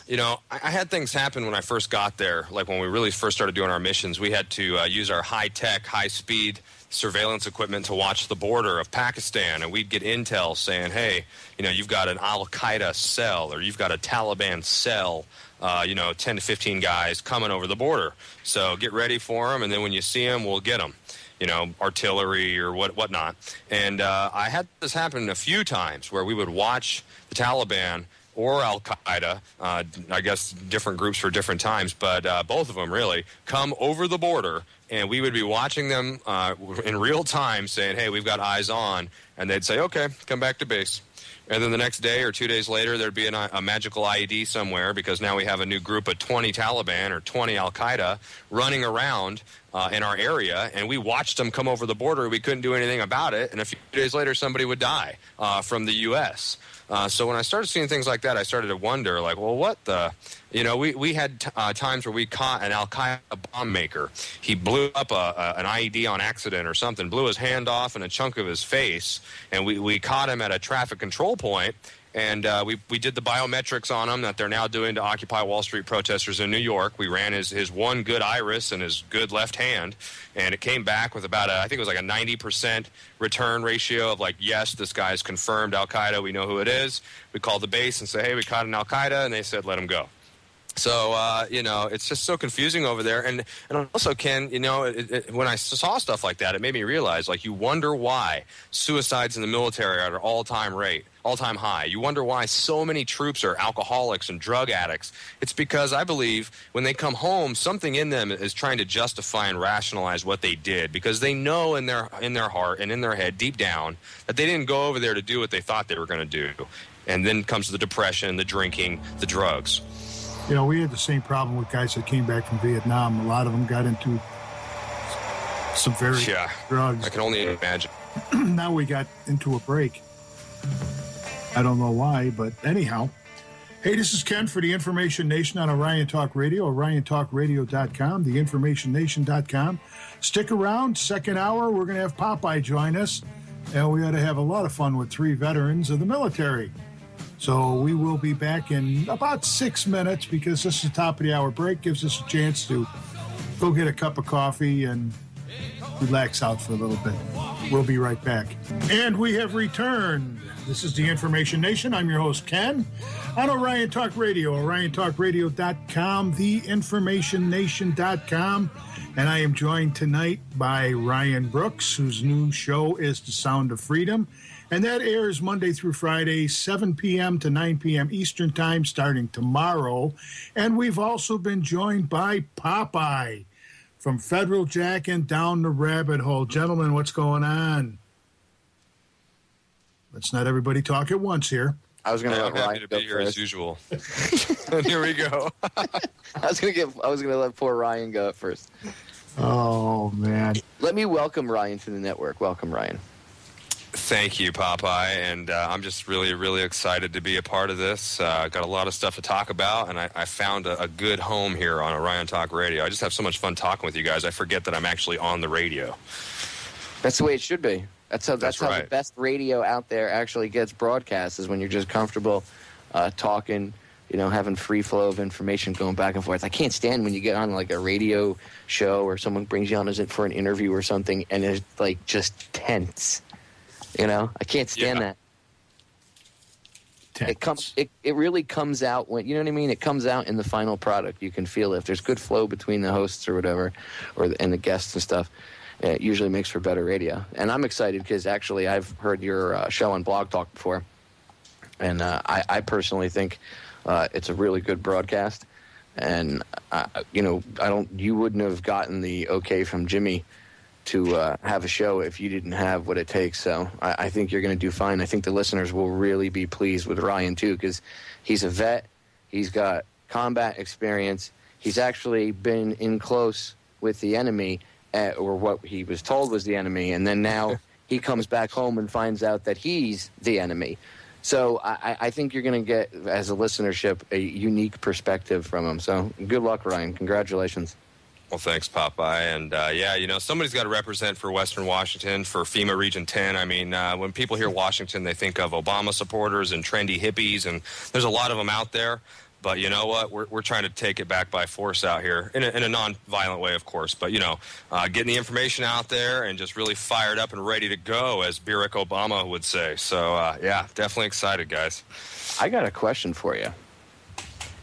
you know, I had things happen when I first got there. Like when we really first started doing our missions, we had to use our high-tech, high-speed surveillance equipment to watch the border of Pakistan, and we'd get intel saying, hey, you know, you've got an al-Qaeda cell or you've got a Taliban cell, 10 to 15 guys coming over the border. So get ready for them, and then when you see them, we'll get them. You know, artillery or whatnot. And I had this happen a few times where we would watch the Taliban or al-Qaeda, I guess different groups for different times, but both of them really, come over the border, and we would be watching them in real time saying, hey, we've got eyes on, and they'd say, okay, come back to base. And then the next day or 2 days later, there'd be a magical IED somewhere because now we have a new group of 20 Taliban or 20 al-Qaeda running around in our area, and we watched them come over the border. We couldn't do anything about it, and a few days later, somebody would die from the U.S. So when I started seeing things like that, I started to wonder, like, well, what the... You know, we had times where we caught an al-Qaeda bomb maker. He blew up an IED on accident or something, blew his hand off and a chunk of his face, and we caught him at a traffic control point, and we did the biometrics on him that they're now doing to Occupy Wall Street protesters in New York. We ran his one good iris and his good left hand, and it came back with about, I think it was like a 90% return ratio of like, yes, this guy's confirmed al-Qaeda, we know who it is. We called the base and said, hey, we caught an al-Qaeda, and they said, let him go. So, it's just so confusing over there. And also, Ken, when I saw stuff like that, it made me realize, like, you wonder why suicides in the military are at an all-time high. You wonder why so many troops are alcoholics and drug addicts. It's because I believe when they come home, something in them is trying to justify and rationalize what they did, because they know in their heart and in their head, deep down, that they didn't go over there to do what they thought they were going to do. And then comes the depression, the drinking, the drugs. You know, we had the same problem with guys that came back from Vietnam. A lot of them got into some very drugs. I can only imagine. Now we got into a break. I don't know why, but anyhow. Hey, this is Ken for the Information Nation on Orion Talk Radio, oriontalkradio.com, theinformationnation.com. Stick around, second hour, we're going to have Popeye join us, and we ought to have a lot of fun with 3 veterans of the military. So we will be back in about 6 minutes because this is the top of the hour break, gives us a chance to go get a cup of coffee and relax out for a little bit. We'll be right back. And we have returned. This is the Information Nation. I'm your host, Ken, on Orion Talk Radio, oriontalkradio.com, theinformationnation.com. And I am joined tonight by Ryan Brooks, whose new show is The Sound of Freedom. And that airs Monday through Friday, 7 p.m. to 9 p.m. Eastern Time, starting tomorrow. And we've also been joined by Popeye from Federal Jack and Down the Rabbit Hole. Gentlemen, what's going on? Let's not everybody talk at once here. I was going to let Ryan to go be here first. as usual. Here we go. I was going to let poor Ryan go at first. Oh, man. Let me welcome Ryan to the network. Welcome, Ryan. Thank you, Popeye, and I'm just really, really excited to be a part of this. Got a lot of stuff to talk about, and I found a good home here on Orion Talk Radio. I just have so much fun talking with you guys. I forget that I'm actually on the radio. That's the way it should be. That's how right. the best radio out there actually gets broadcast, is when you're just comfortable talking, having free flow of information going back and forth. I can't stand when you get on like a radio show or someone brings you on for an interview or something and it's like just tense. I can't stand that. Tense. It really comes out when, you know what I mean? It comes out in the final product. You can feel it. If there's good flow between the hosts or whatever, and the guests and stuff. It usually makes for better radio. And I'm excited because actually I've heard your show on Blog Talk before. And I personally think it's a really good broadcast. And, you wouldn't have gotten the okay from Jimmy to have a show if you didn't have what it takes. So I think you're going to do fine. I think the listeners will really be pleased with Ryan, too, because he's a vet. He's got combat experience. He's actually been in close with the enemy, or what he was told was the enemy, and then now he comes back home and finds out that he's the enemy. So I think you're going to get, as a listenership, a unique perspective from him. So good luck, Ryan. Congratulations. Well, thanks, Popeye. And, somebody's got to represent for Western Washington, for FEMA Region 10. I mean, when people hear Washington, they think of Obama supporters and trendy hippies, and there's a lot of them out there. But you know what? We're trying to take it back by force out here, in a non-violent way, of course. But, getting the information out there and just really fired up and ready to go, as Barack Obama would say. So, definitely excited, guys. I got a question for you.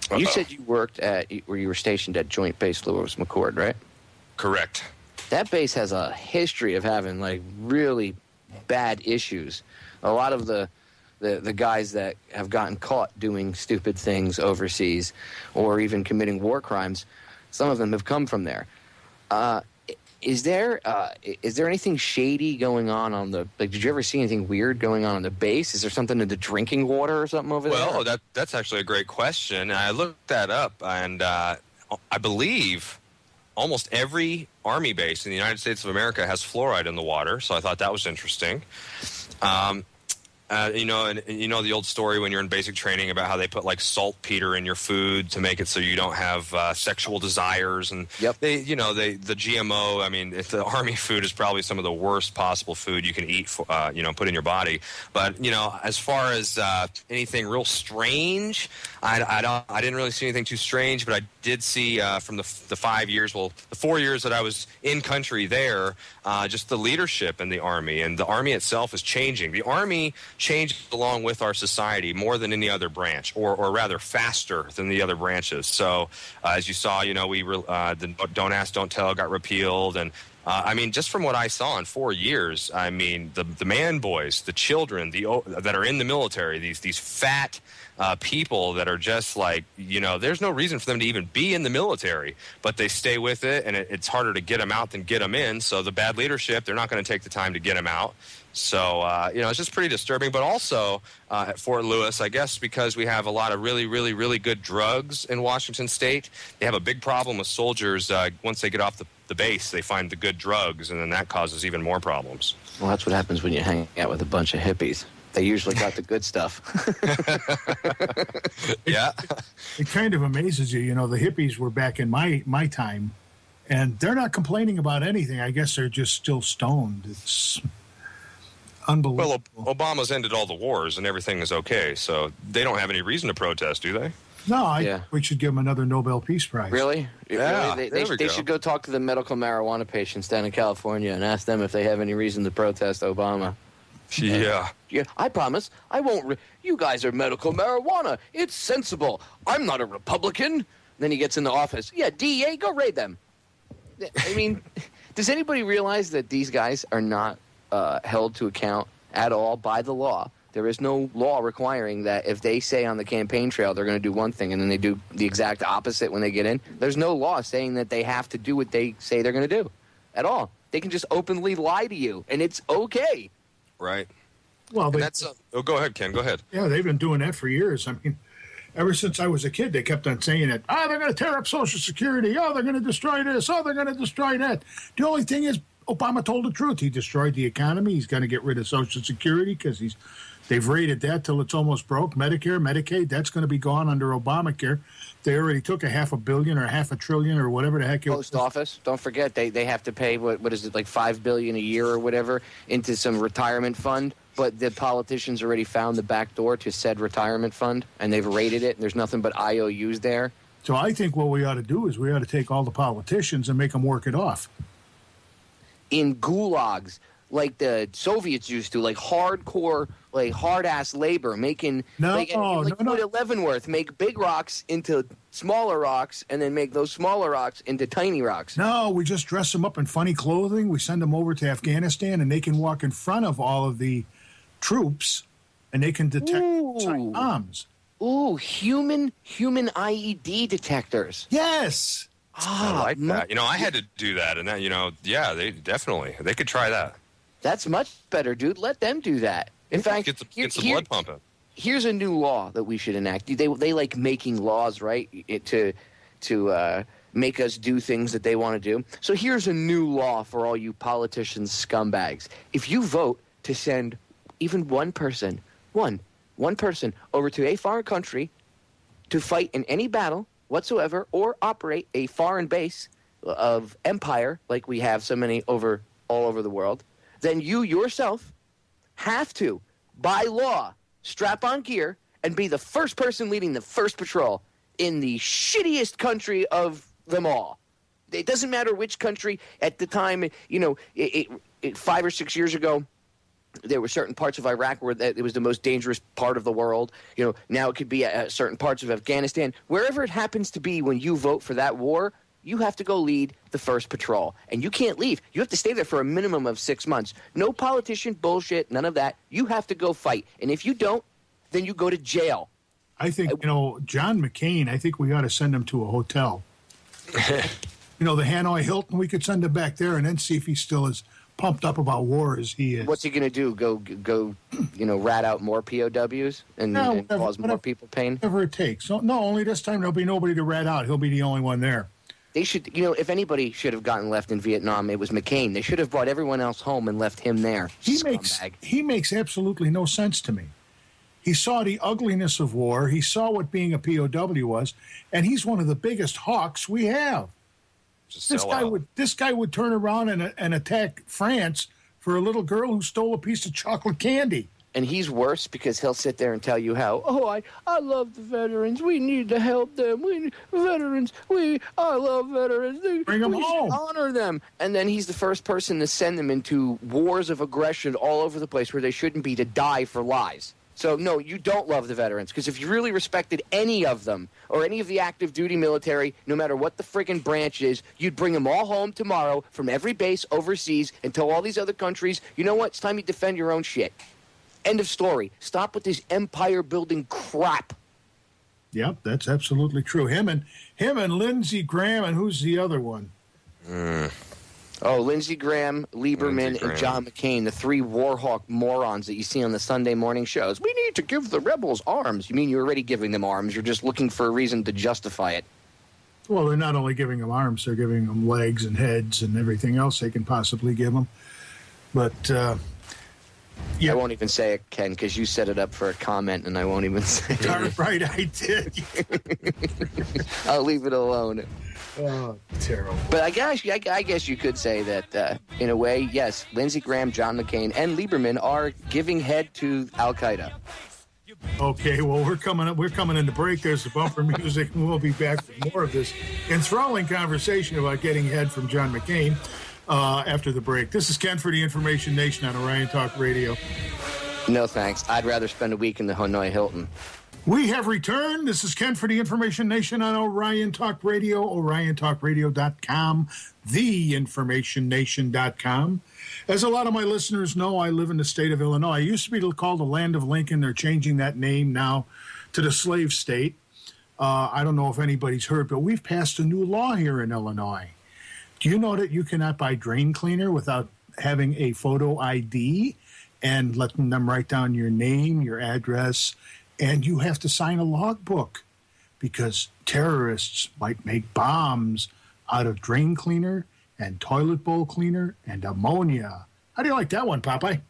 Uh-oh. You said you worked you were stationed at Joint Base Lewis McChord, right? Correct. That base has a history of having, like, really bad issues. A lot of the guys that have gotten caught doing stupid things overseas or even committing war crimes, some of them have come from there. Is there anything shady going on the, like, did you ever see anything weird going on the base? Is there something in the drinking water or something over there? Well, that's actually a great question. I looked that up, and I believe almost every Army base in the United States of America has fluoride in the water, so I thought that was interesting. And the old story when you're in basic training about how they put like saltpeter in your food to make it so you don't have sexual desires, and yep. the GMO. I mean, the Army food is probably some of the worst possible food you can eat, put in your body. But as far as anything real strange, I didn't really see anything too strange. But I did see from the 5 years, the 4 years that I was in country there, just the leadership in the Army, and the Army itself is changing. The Army changed along with our society more than any other branch, or rather faster than the other branches. So as you saw, the Don't Ask, Don't Tell got repealed, and just from what I saw in 4 years, the man boys, the children, that are in the military, these fat people that are just like, there's no reason for them to even be in the military, but they stay with it, and it's harder to get them out than get them in. So the bad leadership, they're not going to take the time to get them out. So, it's just pretty disturbing. But also at Fort Lewis, I guess because we have a lot of really, really, really good drugs in Washington State, they have a big problem with soldiers once they get off the the base, they find the good drugs, and then that causes even more problems. Well, that's what happens when you hang out with a bunch of hippies. They usually got the good stuff. Yeah. It kind of amazes you. You know, the hippies were back in my time, and they're not complaining about anything. I guess they're just still stoned. It's unbelievable. Well, Obama's ended all the wars, and everything is okay, so they don't have any reason to protest, do they? No, we should give them another Nobel Peace Prize. Really? Yeah, Really? They should go talk to the medical marijuana patients down in California and ask them if they have any reason to protest Obama. Yeah. Yeah, I promise. I won't. You guys are medical marijuana. It's sensible. I'm not a Republican. Then he gets in the office. Yeah, DEA, go raid them. I mean, does anybody realize that these guys are not held to account at all by the law? There is no law requiring that if they say on the campaign trail they're going to do one thing and then they do the exact opposite when they get in. There's no law saying that they have to do what they say they're going to do at all. They can just openly lie to you, and it's okay. Right. Well, That's go ahead, Ken. Go ahead. Yeah, they've been doing that for years. I mean, ever since I was a kid, they kept on saying it. Oh, they're going to tear up Social Security. Oh, they're going to destroy this. Oh, they're going to destroy that. The only thing is, Obama told the truth. He destroyed the economy. He's going to get rid of Social Security because they've raided that till it's almost broke. Medicare, Medicaid, that's going to be gone under Obamacare. They already took $500 million or $500 billion or whatever the heck it was. Post office, don't forget, they have to pay, what is it, like $5 billion a year or whatever into some retirement fund. But the politicians already found the back door to said retirement fund, and they've raided it, and there's nothing but IOUs there. So I think what we ought to do is we ought to take all the politicians and make them work it off. In gulags, like the Soviets used to, like hardcore, like hard-ass labor, making Leavenworth, make big rocks into smaller rocks, and then make those smaller rocks into tiny rocks. No, we just dress them up in funny clothing. We send them over to Afghanistan, and they can walk in front of all of the troops, and they can detect bombs. Ooh, human IED detectors. Yes. I like that. You know, I had to do that, and that, they could try that. That's much better, dude. Let them do that. In fact, get the blood pumping. Here's a new law that we should enact. They like making laws, right? To make us do things that they want to do. So here's a new law for all you politicians, scumbags. If you vote to send even one person over to a foreign country to fight in any battle whatsoever, or operate a foreign base of empire like we have so many all over the world, then you yourself have to, by law, strap on gear and be the first person leading the first patrol in the shittiest country of them all. It doesn't matter which country. At the time, 5 or 6 years ago, there were certain parts of Iraq where it was the most dangerous part of the world. Now it could be certain parts of Afghanistan. Wherever it happens to be when you vote for that war, you have to go lead the first patrol. And you can't leave. You have to stay there for a minimum of 6 months. No politician bullshit, none of that. You have to go fight. And if you don't, then you go to jail. I think, John McCain, I think we ought to send him to a hotel. The Hanoi Hilton, we could send him back there and then see if he's still as pumped up about war as he is. What's he going to do? Go, rat out more POWs and cause more people pain? Whatever it takes. No, only this time there'll be nobody to rat out. He'll be the only one there. They should, if anybody should have gotten left in Vietnam, it was McCain. They should have brought everyone else home and left him there. He makes absolutely no sense to me. He saw the ugliness of war. He saw what being a POW was, and he's one of the biggest hawks we have. This guy would turn around and attack France for a little girl who stole a piece of chocolate candy. And he's worse because he'll sit there and tell you how, I love the veterans. We need to help them. I love veterans. Bring them home. Honor them. And then he's the first person to send them into wars of aggression all over the place where they shouldn't be, to die for lies. So, no, you don't love the veterans, because if you really respected any of them or any of the active duty military, no matter what the friggin' branch is, you'd bring them all home tomorrow from every base overseas and tell all these other countries, you know what, it's time you defend your own shit. End of story. Stop with this empire-building crap. Yep, that's absolutely true. Him and Lindsey Graham, and who's the other one? Lindsey Graham, Lieberman, and John McCain, the three warhawk morons that you see on the Sunday morning shows. We need to give the rebels arms. You mean you're already giving them arms? You're just looking for a reason to justify it. Well, they're not only giving them arms, they're giving them legs and heads and everything else they can possibly give them. But, I won't even say it, Ken, because you set it up for a comment, and I won't even say it. Right, I did. I'll leave it alone. Oh, terrible. But I guess you could say that, in a way, yes, Lindsey Graham, John McCain, and Lieberman are giving head to Al-Qaeda. Okay, well, we're coming into break. There's the bumper music, and we'll be back with more of this enthralling conversation about getting head from John McCain after the break. This is Ken for the Information Nation on Orion Talk Radio. No, thanks. I'd rather spend a week in the Hanoi Hilton. We have returned. This is Ken for the Information Nation on Orion Talk Radio, oriontalkradio.com, theinformationnation.com. As a lot of my listeners know, I live in the state of Illinois. It used to be called the Land of Lincoln. They're changing that name now to the Slave State. I don't know if anybody's heard, but we've passed a new law here in Illinois. Do you know that you cannot buy drain cleaner without having a photo ID and letting them write down your name, your address, and you have to sign a logbook because terrorists might make bombs out of drain cleaner and toilet bowl cleaner and ammonia. How do you like that one, Popeye?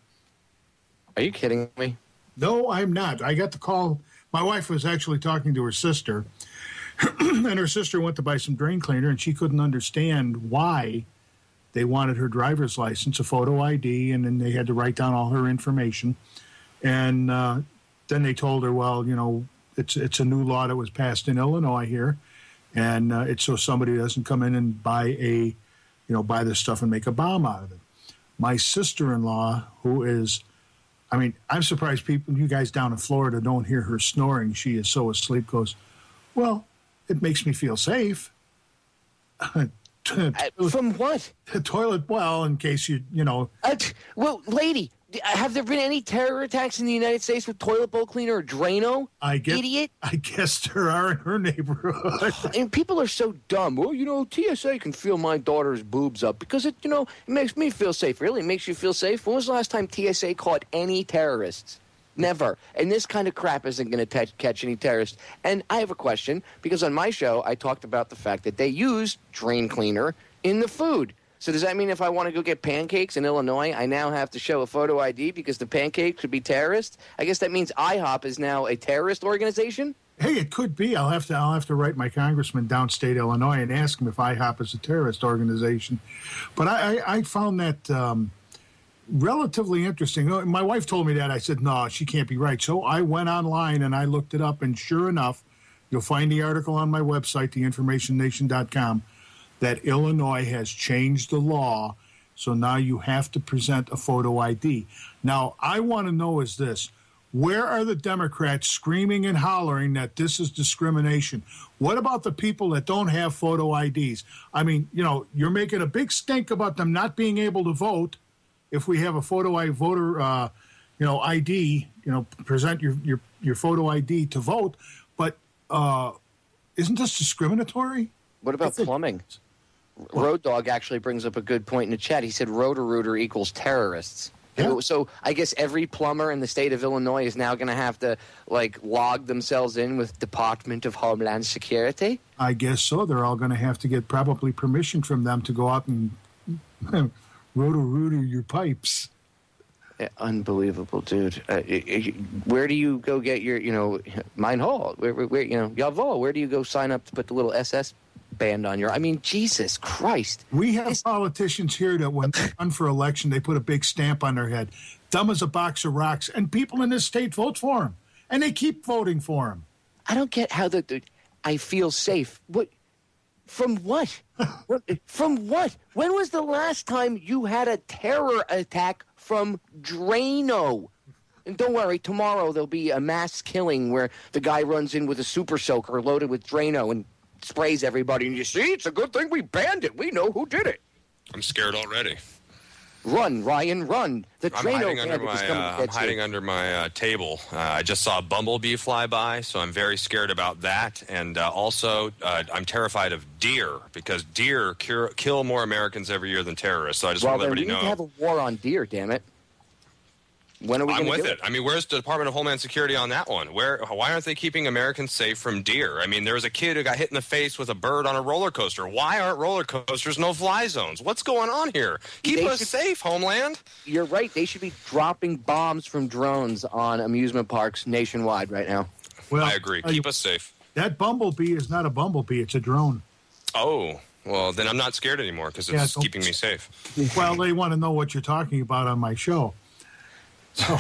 Are you kidding me? No, I'm not. I got the call. My wife was actually talking to her sister, and her sister went to buy some drain cleaner, and she couldn't understand why they wanted her driver's license, a photo ID, and then they had to write down all her information. And then they told her, well, you know, it's a new law that was passed in Illinois here, and it's so somebody doesn't come in and buy this stuff and make a bomb out of it. My sister-in-law, who is, I mean, I'm surprised you guys down in Florida don't hear her snoring. She is so asleep, goes, well, it makes me feel safe. From what? The toilet, well, in case you know. Well, lady, have there been any terror attacks in the United States with toilet bowl cleaner or Drano? Idiot. I guess there are in her neighborhood. And people are so dumb. Well, you know, TSA can feel my daughter's boobs up because it makes me feel safe. Really? It makes you feel safe? When was the last time TSA caught any terrorists? Never. And this kind of crap isn't going to catch any terrorists. And I have a question, because on my show, I talked about the fact that they use drain cleaner in the food. So does that mean if I want to go get pancakes in Illinois, I now have to show a photo ID because the pancake could be terrorist? I guess that means IHOP is now a terrorist organization? Hey, it could be. I'll have to write my congressman downstate Illinois and ask him if IHOP is a terrorist organization. But I found that relatively interesting. My wife told me that. I said, no, she can't be right. So I went online and I looked it up, and sure enough, you'll find the article on my website, theinformationnation.com, that Illinois has changed the law, so now you have to present a photo ID. Now, I want to know is this: where are the Democrats screaming and hollering that this is discrimination? What about the people that don't have photo IDs? I mean, you know, you're making a big stink about them not being able to vote. If we have a voter ID, present your photo ID to vote. But isn't this discriminatory? What about plumbing? Road Dog actually brings up a good point in the chat. He said Roto-Rooter equals terrorists. Yeah. So I guess every plumber in the state of Illinois is now going to have to, log themselves in with Department of Homeland Security? I guess so. They're all going to have to get probably permission from them to go out and Roto-Rooter your pipes. Yeah, unbelievable, dude. Where do you go get your, Mine Hall? Where Yavol, where do you go sign up to put the little SS band on your... I mean, Jesus Christ. We have politicians here that when they run for election, they put a big stamp on their head. Dumb as a box of rocks. And people in this state vote for them. And they keep voting for them. I don't get how I feel safe. What? From what? From what? When was the last time you had a terror attack from Drano? And don't worry, tomorrow there'll be a mass killing where the guy runs in with a super soaker loaded with Drano and sprays everybody. And you see, it's a good thing we banned it. We know who did it. I'm scared already. Run, Ryan, run. The Drano I'm hiding under my table. I just saw a bumblebee fly by, so I'm very scared about that. And also, I'm terrified of deer, because deer kill more Americans every year than terrorists. So I just want to let everybody know. We need to have a war on deer, damn it. When are we going to do I'm with it. I mean, where's the Department of Homeland Security on that one? Why aren't they keeping Americans safe from deer? I mean, there was a kid who got hit in the face with a bird on a roller coaster. Why aren't roller coasters no-fly zones? What's going on here? Keep us safe, Homeland. You're right. They should be dropping bombs from drones on amusement parks nationwide right now. Well, I agree. Keep us safe. That bumblebee is not a bumblebee. It's a drone. Oh, well, then I'm not scared anymore because it's keeping me safe. Well, they want to know what you're talking about on my show. So.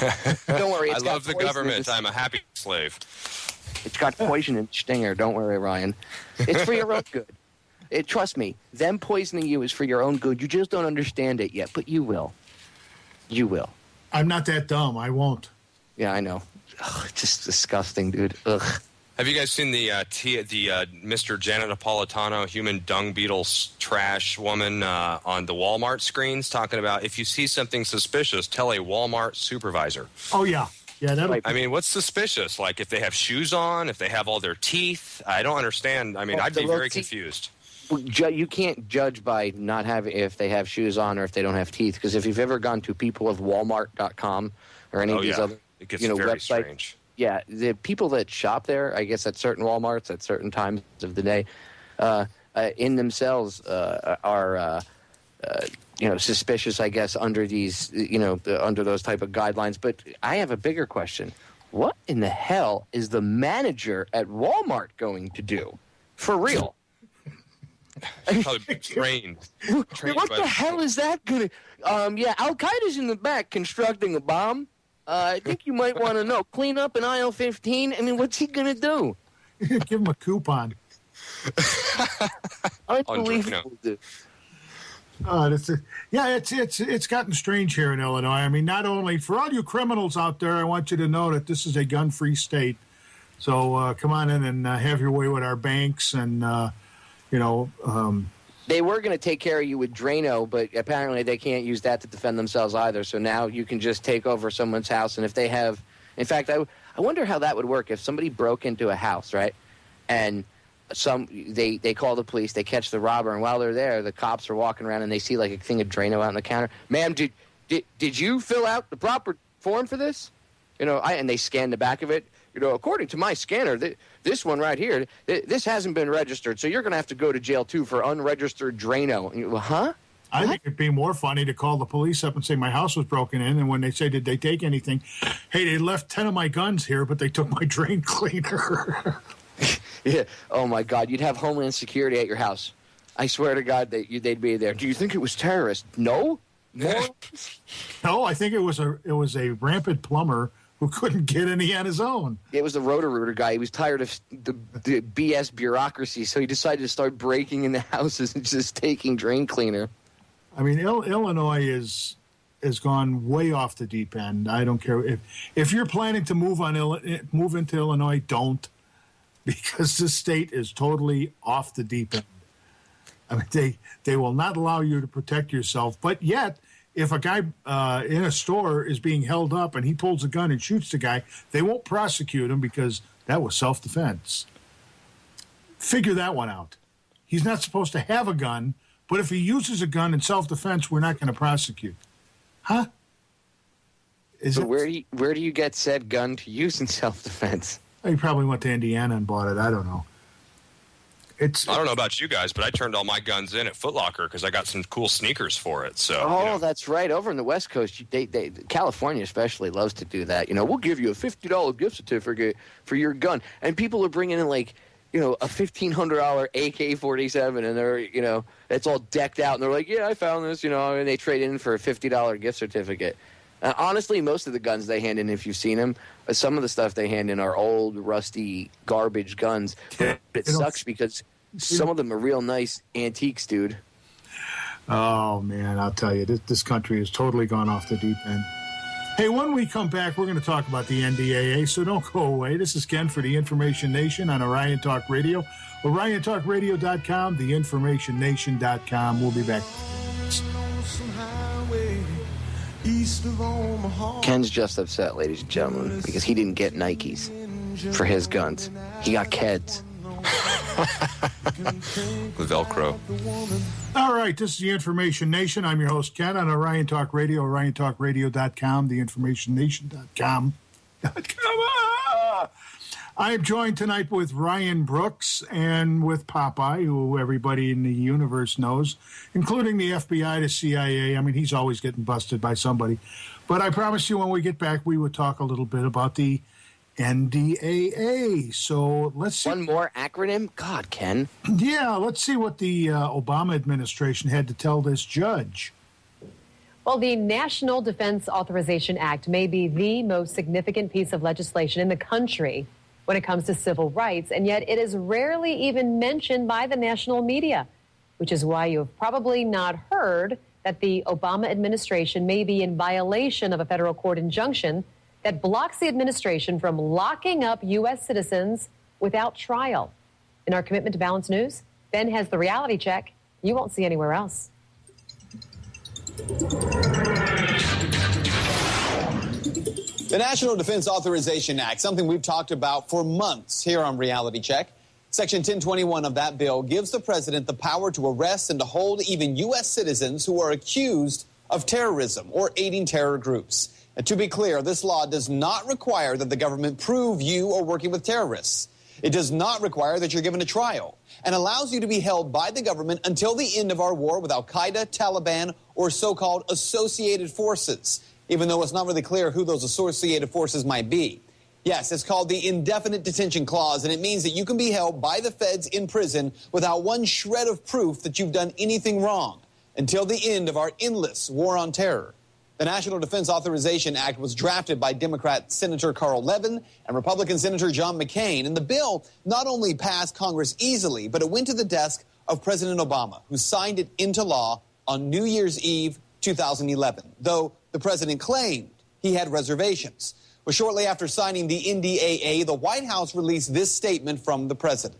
Don't worry. I love the government. I'm a happy slave. It's got poison and stinger. Don't worry, Ryan. It's for your own good. Trust me. Them poisoning you is for your own good. You just don't understand it yet, but you will. You will. I'm not that dumb. I won't. Yeah, I know. Ugh, it's just disgusting, dude. Ugh. Have you guys seen the Mr. Janet Napolitano human dung beetle trash woman on the Walmart screens talking about if you see something suspicious, tell a Walmart supervisor? Oh, yeah. Yeah, that'll... I mean, what's suspicious? Like if they have shoes on, if they have all their teeth? I don't understand. I mean, I'd be very confused. You can't judge by not having if they have shoes on or if they don't have teeth. Because if you've ever gone to peopleofwalmart.com or any of these other it gets very websites, strange. Yeah, the people that shop there, I guess at certain Walmarts at certain times of the day, in themselves are suspicious, I guess, under these under those type of guidelines. But I have a bigger question: what in the hell is the manager at Walmart going to do? For real? Probably trained. What the hell is that going to? Al Qaeda's in the back constructing a bomb. I think you might want to know. Clean up in aisle 15. I mean, what's he going to do? Give him a coupon. Unbelievable. It's gotten strange here in Illinois. I mean, not only for all you criminals out there, I want you to know that this is a gun-free state. So come on in and have your way with our banks and, They were going to take care of you with Drano, but apparently they can't use that to defend themselves either. So now you can just take over someone's house. And if they have, in fact, I wonder how that would work if somebody broke into a house, right? And they call the police, they catch the robber, and while they're there, the cops are walking around and they see like a thing of Drano out on the counter. Ma'am, did you fill out the proper form for this? And they scan the back of it. According to my scanner, this one right here, this hasn't been registered, so you're going to have to go to jail, too, for unregistered Drano. Huh? I think it'd be more funny to call the police up and say, my house was broken in, and when they say, did they take anything? Hey, they left 10 of my guns here, but they took my drain cleaner. Yeah. Oh, my God. You'd have Homeland Security at your house. I swear to God they'd be there. Do you think it was terrorists? No? No, I think it was a rampant plumber who couldn't get any on his own. It was the Roto-Rooter guy. He was tired of the BS bureaucracy, so he decided to start breaking into houses and just taking drain cleaner. I mean, Illinois has gone way off the deep end. I don't care. If you're planning to move into Illinois, don't, because this state is totally off the deep end. I mean, they will not allow you to protect yourself, but yet, if a guy in a store is being held up and he pulls a gun and shoots the guy, they won't prosecute him because that was self-defense. Figure that one out. He's not supposed to have a gun, but if he gun in self-defense, we're not going to prosecute. Huh? Where do you get said gun to use in self-defense? He probably went to Indiana and bought it. I don't know. I don't know about you guys, but I turned all my guns in at Foot Locker because I got some cool sneakers for it. So, that's right. Over in the West Coast, California especially loves to do that. We'll give you a $50 gift certificate for your gun, and people are bringing in a $1,500 AK-47, and they're it's all decked out, and they're like, yeah, I found this, and they trade in for a $50 gift certificate. Honestly, most of the guns they hand in, if you've seen them, some of the stuff they hand in are old, rusty, garbage guns. But it sucks because some of them are real nice antiques, dude. Oh, man, I'll tell you, this country has totally gone off the deep end. Hey, when we come back, we're going to talk about the NDAA, so don't go away. This is Ken for the Information Nation on Orion Talk Radio, OrionTalkRadio.com, theinformationnation.com. We'll be back. Ken's just upset, ladies and gentlemen, because he didn't get Nikes for his guns. He got Keds. The Velcro. All right, this is the Information Nation. I'm your host, Ken, on Orion Talk Radio, OrionTalkRadio.com, theinformationnation.com. I am joined tonight with Ryan Brooks and with Popeye, who everybody in the universe knows, including the FBI, the CIA. I mean, he's always getting busted by somebody. But I promised you when we get back, we would talk a little bit about the NDAA. So let's see. One more acronym? God, Ken. Yeah, let's see what the Obama administration had to tell this judge. Well, the National Defense Authorization Act may be the most significant piece of legislation in the country when it comes to civil rights, and yet it is rarely even mentioned by the national media, which is why you have probably not heard that the Obama administration may be in violation of a federal court injunction that blocks the administration from locking up U.S. citizens without trial. In our Commitment to Balance News, Ben has the reality check you won't see anywhere else. The National Defense Authorization Act, something we've talked about for months here on Reality Check. Section 1021 of that bill gives the president the power to arrest and to hold even U.S. citizens who are accused of terrorism or aiding terror groups. And to be clear, this law does not require that the government prove you are working with terrorists. It does not require that you're given a trial and allows you to be held by the government until the end of our war with al-Qaeda, Taliban, or so-called associated forces, even though it's not really clear who those associated forces might be. Yes, it's called the Indefinite Detention Clause, and it means that you can be held by the feds in prison without one shred of proof that you've done anything wrong until the end of our endless war on terror. The National Defense Authorization Act was drafted by Democrat Senator Carl Levin and Republican Senator John McCain, and the bill not only passed Congress easily, but it went to the desk of President Obama, who signed it into law on New Year's Eve 2011, though the president claimed he had reservations. Well, shortly after signing the NDAA, the White House released this statement from the president.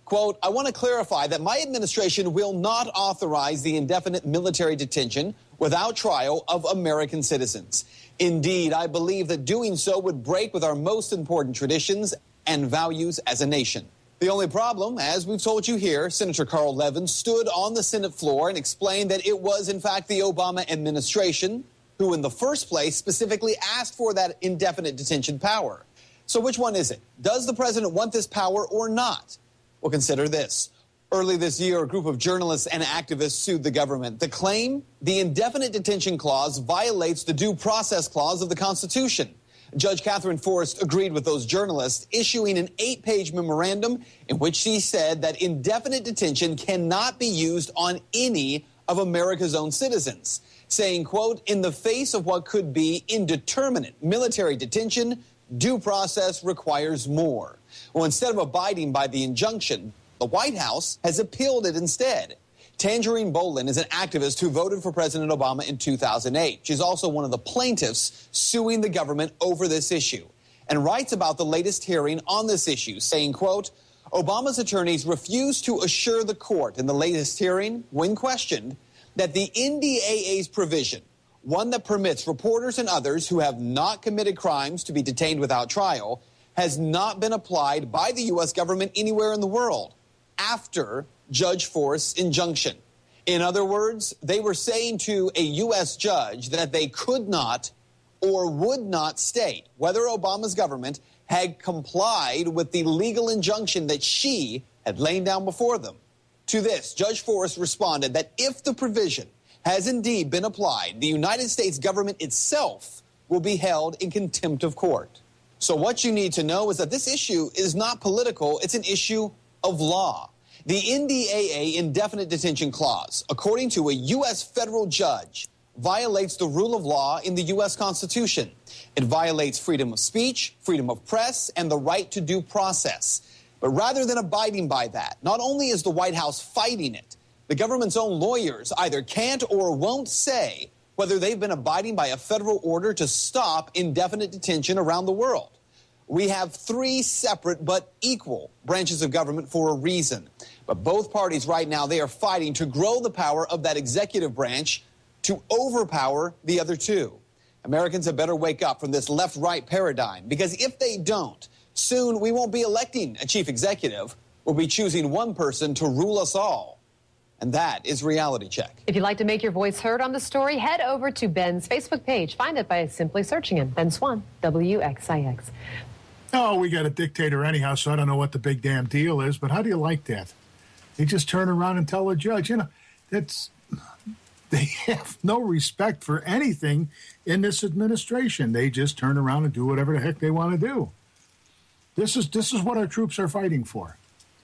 Quote, I want to clarify that my administration will not authorize the indefinite military detention without trial of American citizens. Indeed, I believe that doing so would break with our most important traditions and values as a nation. The only problem, as we've told you here, Senator Carl Levin stood on the Senate floor and explained that it was, in fact, the Obama administration who in the first place specifically asked for that indefinite detention power. So which one is it? Does the president want this power or not? Well, consider this. Early this year, a group of journalists and activists sued the government. The claim, the indefinite detention clause violates the due process clause of the Constitution. Judge Catherine Forrest agreed with those journalists, issuing an 8-page memorandum in which she said that indefinite detention cannot be used on any of America's own citizens, saying, quote, in the face of what could be indeterminate military detention, due process requires more. Well, instead of abiding by the injunction, the White House has appealed it instead. Tangerine Bolin is an activist who voted for President Obama in 2008. She's also one of the plaintiffs suing the government over this issue and writes about the latest hearing on this issue, saying, quote, Obama's attorneys refused to assure the court in the latest hearing, when questioned, that the NDAA's provision, one that permits reporters and others who have not committed crimes to be detained without trial, has not been applied by the U.S. government anywhere in the world after Judge Forrest's injunction. In other words, they were saying to a U.S. judge that they could not or would not state whether Obama's government had complied with the legal injunction that she had laid down before them. To this, Judge Forrest responded that if the provision has indeed been applied, the United States government itself will be held in contempt of court. So what you need to know is that this issue is not political, it's an issue of law. The NDAA indefinite detention clause, according to a U.S. federal judge, violates the rule of law in the U.S. Constitution. It violates freedom of speech, freedom of press, and the right to due process. But rather than abiding by that, not only is the White House fighting it, the government's own lawyers either can't or won't say whether they've been abiding by a federal order to stop indefinite detention around the world. We have 3 separate but equal branches of government for a reason. But both parties right now, they are fighting to grow the power of that executive branch to overpower the other 2. Americans had better wake up from this left-right paradigm, because if they don't, soon we won't be electing a chief executive. will be choosing one person to rule us all. And that is Reality Check. If you'd like to make your voice heard on the story, head over to Ben's Facebook page. Find it by simply searching him, Ben Swan, WXIX. Oh, we got a dictator anyhow, so I don't know what the big damn deal is, but how do you like that? They just turn around and tell the judge, they have no respect for anything in this administration. They just turn around and do whatever the heck they want to do. This is what our troops are fighting for.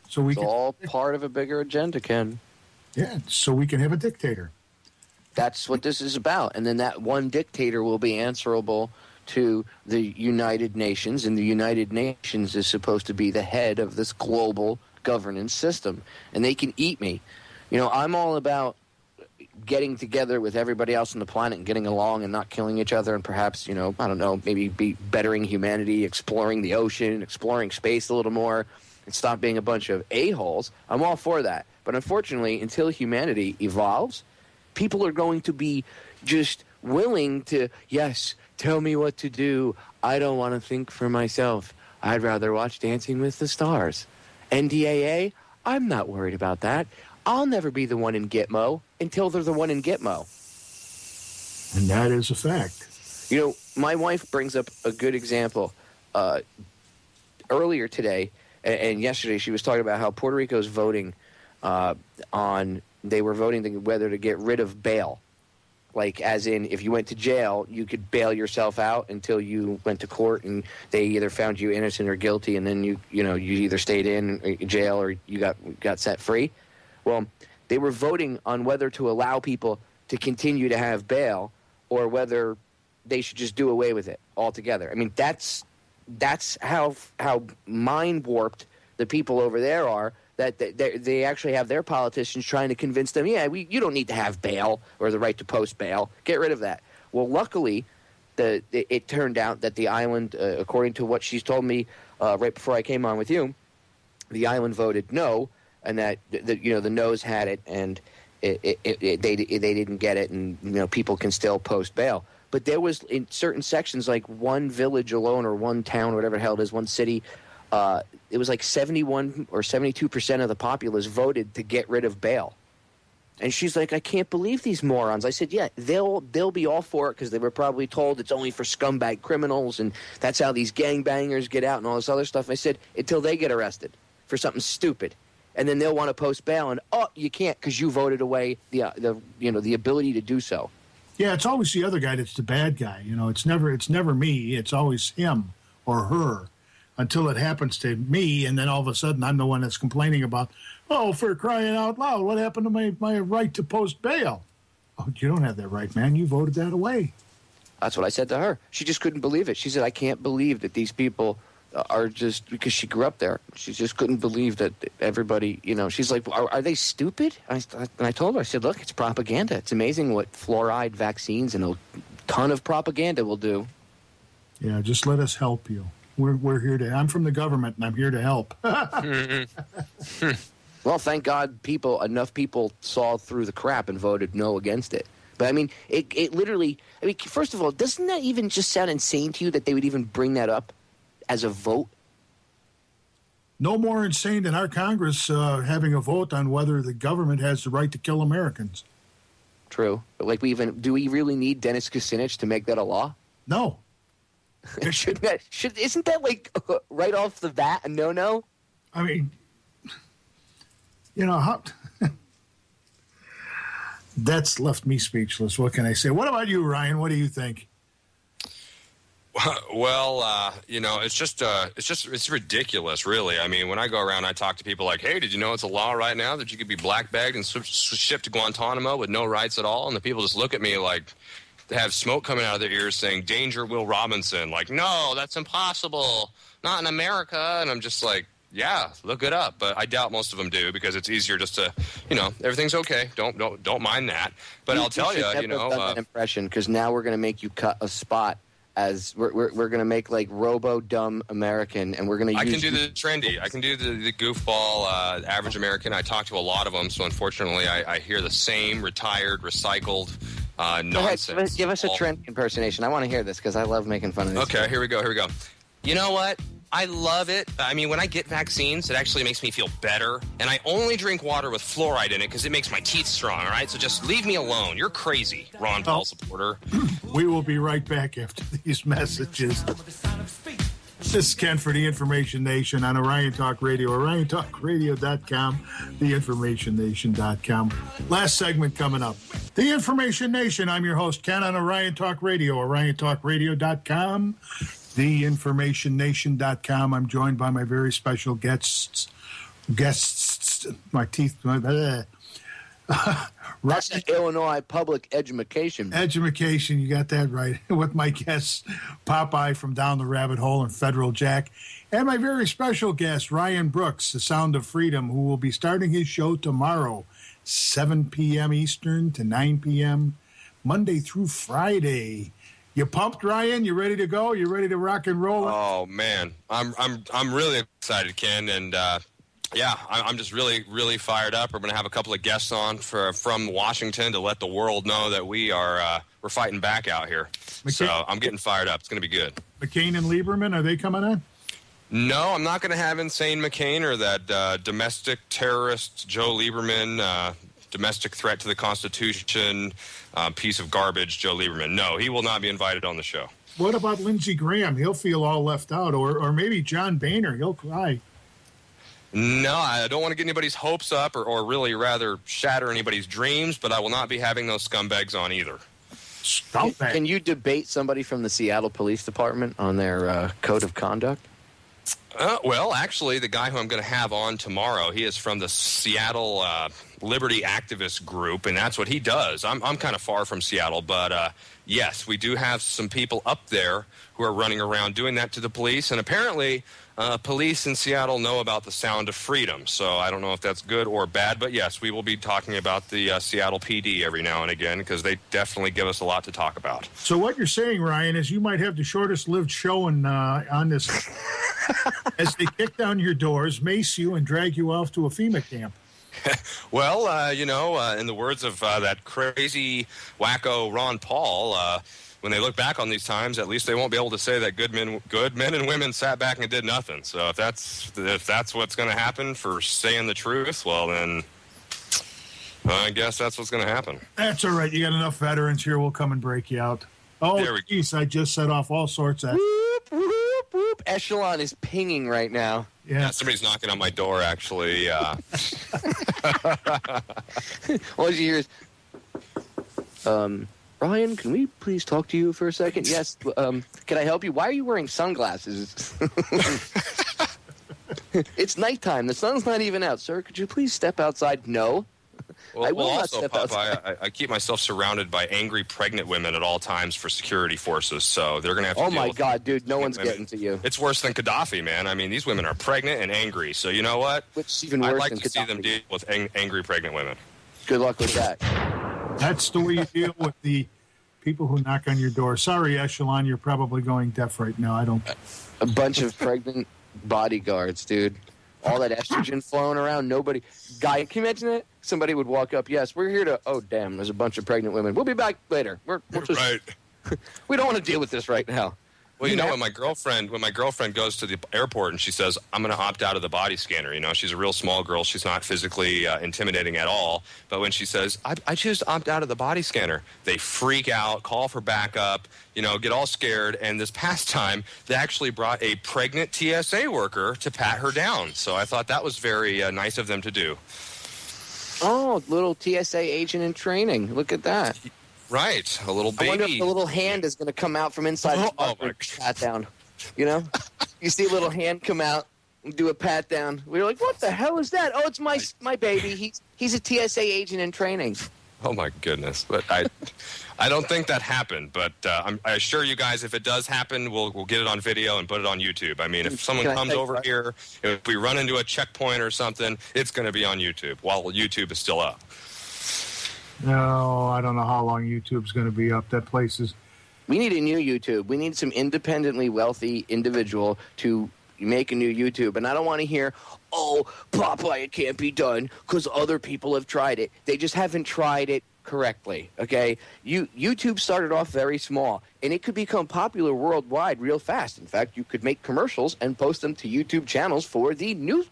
So it's all part of a bigger agenda, Ken. Yeah, so we can have a dictator. That's what this is about. And then that one dictator will be answerable to the United Nations, and the United Nations is supposed to be the head of this global governance system. And they can eat me. I'm all about getting together with everybody else on the planet and getting along and not killing each other and perhaps, I don't know, maybe be bettering humanity, exploring the ocean, exploring space a little more, and stop being a bunch of a-holes. I'm all for that. But unfortunately, until humanity evolves, people are going to be just willing to, yes, tell me what to do. I don't want to think for myself. I'd rather watch Dancing with the Stars. NDAA, I'm not worried about that. I'll never be the one in Gitmo until they're the one in Gitmo. And that is a fact. My wife brings up a good example. Earlier today and yesterday, she was talking about how Puerto Rico's voting they were voting whether to get rid of bail. Like, as in, if you went to jail, you could bail yourself out until you went to court and they either found you innocent or guilty, and then you either stayed in jail or you got set free. Well, they were voting on whether to allow people to continue to have bail or whether they should just do away with it altogether. I mean, that's how mind warped the people over there are, that they actually have their politicians trying to convince them, you don't need to have bail or the right to post bail. Get rid of that. Well, luckily, it turned out that the island, according to what she's told me right before I came on with you, the island voted no, and that the no's had it, and they didn't get it, and people can still post bail. But there was, in certain sections, like one village alone or one town or whatever the hell it is, one city, it was like 71 or 72% of the populace voted to get rid of bail. And she's like, I can't believe these morons. I said, yeah, they'll be all for it because they were probably told it's only for scumbag criminals and that's how these gangbangers get out and all this other stuff. I said, until they get arrested for something stupid. And then they'll want to post bail and, you can't because you voted away the ability to do so. Yeah, it's always the other guy that's the bad guy. It's never me. It's always him or her until it happens to me, and then all of a sudden I'm the one that's complaining about, for crying out loud, what happened to my right to post bail? Oh, you don't have that right, man. You voted that away. That's what I said to her. She just couldn't believe it. She said, I can't believe that these people are just, because she grew up there, she just couldn't believe that everybody, she's like, are they stupid? And I told her, I said, look, it's propaganda. It's amazing what fluoride vaccines and a ton of propaganda will do. Yeah, just let us help you. We're here to. I'm from the government, and I'm here to help. Well, thank God enough people saw through the crap and voted no against it. But, I mean, it literally, first of all, doesn't that even just sound insane to you that they would even bring that up as a vote? No more insane than our Congress having a vote on whether the government has the right to kill Americans. True. But, do we really need Dennis Kucinich to make that a law? No. Isn't that right off the bat a no-no? I mean, how that's left me speechless. What can I say? What about you, Ryan? What do you think? Well, it's ridiculous, really. I mean, when I go around, I talk to people like, hey, did you know it's a law right now that you could be black bagged and shipped to Guantanamo with no rights at all? And the people just look at me like they have smoke coming out of their ears saying, danger, Will Robinson. Like, no, that's impossible. Not in America. And I'm just like, yeah, look it up. But I doubt most of them do because it's easier just to, everything's okay. Don't mind that. But I'll tell you, that impression, because now we're going to make you cut a spot as we're going to make like robo-dumb American, and we're going to I can do the trendy. I can do the goofball average American. I talk to a lot of them, so unfortunately I hear the same retired, recycled nonsense. Give us a trend impersonation. I want to hear this because I love making fun of this. Okay, here we go. You know what? I love it. I mean, when I get vaccines, it actually makes me feel better. And I only drink water with fluoride in it because it makes my teeth strong, all right? So just leave me alone. You're crazy, Ron Paul supporter. We will be right back after these messages. This is Ken for the Information Nation on Orion Talk Radio, oriontalkradio.com, theinformationnation.com. Last segment coming up. The Information Nation. I'm your host, Ken, on Orion Talk Radio, oriontalkradio.com, theinformationnation.com. I'm joined by my very special guests, my teeth, That's the Illinois Public Education. Education, you got that right. With my guests, Popeye from Down the Rabbit Hole and Federal Jack, and my very special guest, Ryan Brooks, The Sound of Freedom, who will be starting his show tomorrow, 7 p.m. Eastern to 9 p.m., Monday through Friday. You pumped, Ryan? You ready to go? You ready to rock and roll? Oh, man. I'm really excited, Ken, and yeah, I'm just really, really fired up. We're going to have a couple of guests on from Washington to let the world know that we're fighting back out here. So I'm getting fired up. It's going to be good. McCain and Lieberman, are they coming on? No, I'm not going to have Insane McCain or that domestic terrorist Joe Lieberman, domestic threat to the Constitution, piece of garbage Joe Lieberman. No, he will not be invited on the show. What about Lindsey Graham? He'll feel all left out. Or maybe John Boehner. He'll cry. No, I don't want to get anybody's hopes up or really rather shatter anybody's dreams, but I will not be having those scumbags on either. Scumbag. Can you debate somebody from the Seattle Police Department on their code of conduct? Well, actually, the guy who I'm going to have on tomorrow, he is from the Seattle Liberty Activist Group, and that's what he does. I'm kind of far from Seattle, but yes, we do have some people up there who are running around doing that to the police, and apparently police in Seattle know about the Sound of Freedom, so I don't know if that's good or bad, but yes, we will be talking about the Seattle PD every now and again because they definitely give us a lot to talk about. So what you're saying, Ryan, is you might have the shortest-lived show on this as they kick down your doors, mace you, and drag you off to a FEMA camp. Well, in the words of that crazy wacko Ron Paul, when they look back on these times, at least they won't be able to say that good men and women sat back and did nothing. So if that's what's going to happen for saying the truth, well then, I guess that's what's going to happen. That's all right. You got enough veterans here. We'll come and break you out. Oh, geez, I just set off all sorts of... Whoop, whoop, whoop. Echelon is pinging right now. Yeah, somebody's knocking on my door, actually. All you hear is, Ryan, can we please talk to you for a second? Yes. Can I help you? Why are you wearing sunglasses? It's nighttime. The sun's not even out. Sir, could you please step outside? No. Well, I will not also, step Popeye, outside. I keep myself surrounded by angry pregnant women at all times for security forces, so they're going to have to Oh, deal my with God, dude. No one's women. getting to you. It's worse than Gaddafi, man. I mean, these women are pregnant and angry, so you know what? Which is even worse I'd like than to see them Gaddafi. deal with angry pregnant women. Good luck with that. That's the way you deal with the people who knock on your door. Sorry, Echelon, you're probably going deaf right now. I don't... A bunch of pregnant bodyguards, dude. All that estrogen flowing around. Nobody... Guy, can you imagine that? Somebody would walk up. Yes, we're here to... Oh, damn, there's a bunch of pregnant women. We'll be back later. We'll just... Right. We don't want to deal with this right now. Well, when my girlfriend goes to the airport and she says, I'm going to opt out of the body scanner, she's a real small girl. She's not physically intimidating at all. But when she says, I choose to opt out of the body scanner, they freak out, call for backup, get all scared. And this past time, they actually brought a pregnant TSA worker to pat her down. So I thought that was very nice of them to do. Oh, little TSA agent in training. Look at that. Right, a little baby. I wonder if the little hand is going to come out from inside the my pat down. You see a little hand come out and do a pat down. We're like, what the hell is that? Oh, it's my baby. He's a TSA agent in training. Oh my goodness! But I don't think that happened. But I assure you guys, if it does happen, we'll get it on video and put it on YouTube. I mean, if someone comes over here, if we run into a checkpoint or something, it's going to be on YouTube while YouTube is still up. No, I don't know how long YouTube's going to be up. That place is... We need a new YouTube. We need some independently wealthy individual to make a new YouTube. And I don't want to hear, oh, Popeye, it can't be done because other people have tried it. They just haven't tried it correctly, okay? YouTube started off very small, and it could become popular worldwide real fast. In fact, you could make commercials and post them to YouTube channels for the new,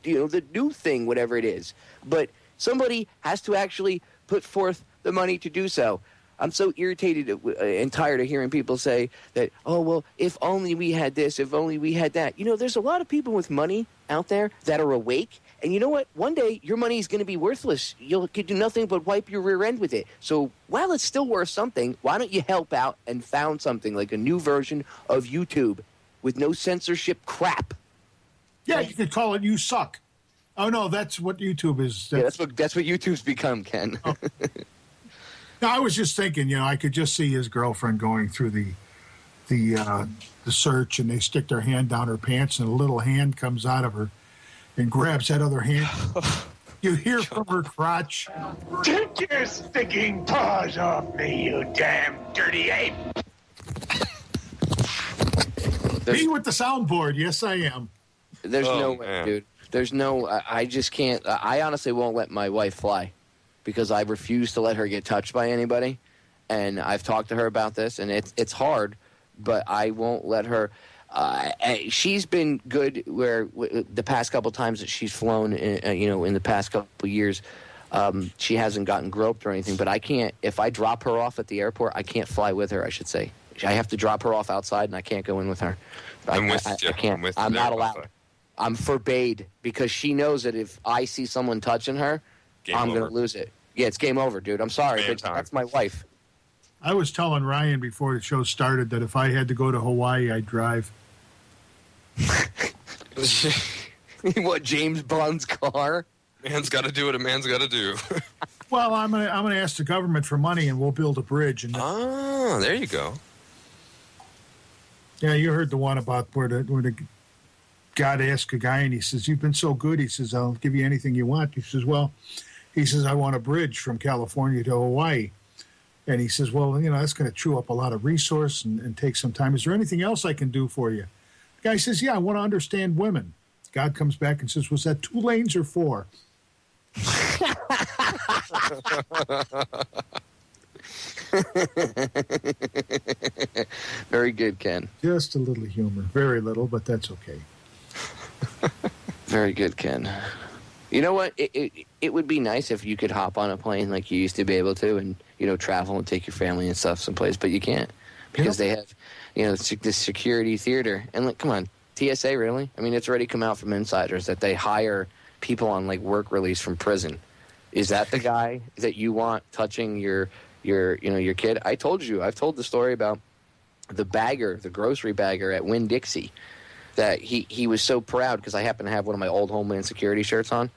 the new thing, whatever it is. But somebody has to actually put forth the money to do so. I'm so irritated and tired of hearing people say that, oh, well, if only we had this, if only we had that. There's a lot of people with money out there that are awake. And you know what? One day, your money is going to be worthless. You could do nothing but wipe your rear end with it. So while it's still worth something, why don't you help out and found something like a new version of YouTube with no censorship crap? Yeah, you could call it You Suck. Oh, no, that's what YouTube is. That's what YouTube's become, Ken. Oh. No, I was just thinking, I could just see his girlfriend going through the search, and they stick their hand down her pants, and a little hand comes out of her and grabs that other hand. You hear from her crotch. Take your sticking paws off me, you damn dirty ape. Me with the soundboard. Yes, I am. There's no way, dude. There's no, I just can't. I honestly won't let my wife fly because I refuse to let her get touched by anybody. And I've talked to her about this, and it's hard, but I won't let her. She's been good where the past couple times that she's flown, in the past couple years, she hasn't gotten groped or anything. But I can't, if I drop her off at the airport, I can't fly with her, I should say. I have to drop her off outside, and I can't go in with her. I'm with you. I can't. I'm not allowed. I'm forbade because she knows that if I see someone touching her, I'm going to lose it. Yeah, it's game over, dude. I'm sorry, but that's my wife. I was telling Ryan before the show started that if I had to go to Hawaii, I'd drive. What, James Bond's car? Man's got to do what a man's got to do. Well, I'm gonna ask the government for money, and we'll build a bridge. And there you go. Yeah, you heard the one about where the God asked a guy, and he says, "You've been so good." He says, "I'll give you anything you want." He says, "Well," he says, "I want a bridge from California to Hawaii." And he says, "Well, that's going to chew up a lot of resource and take some time. Is there anything else I can do for you?" The guy says, "Yeah, I want to understand women." God comes back and says, "Was that 2 lanes or 4?" Very good, Ken. Just a little humor. Very little, but that's okay. Very good, Ken. You know what? It would be nice if you could hop on a plane like you used to be able to and, travel and take your family and stuff someplace, but you can't because they have, this security theater. And, come on, TSA, really? I mean, it's already come out from insiders that they hire people on, work release from prison. Is that the guy that you want touching your kid? I've told the story about the grocery bagger at Winn-Dixie, that he was so proud because I happen to have one of my old Homeland Security shirts on,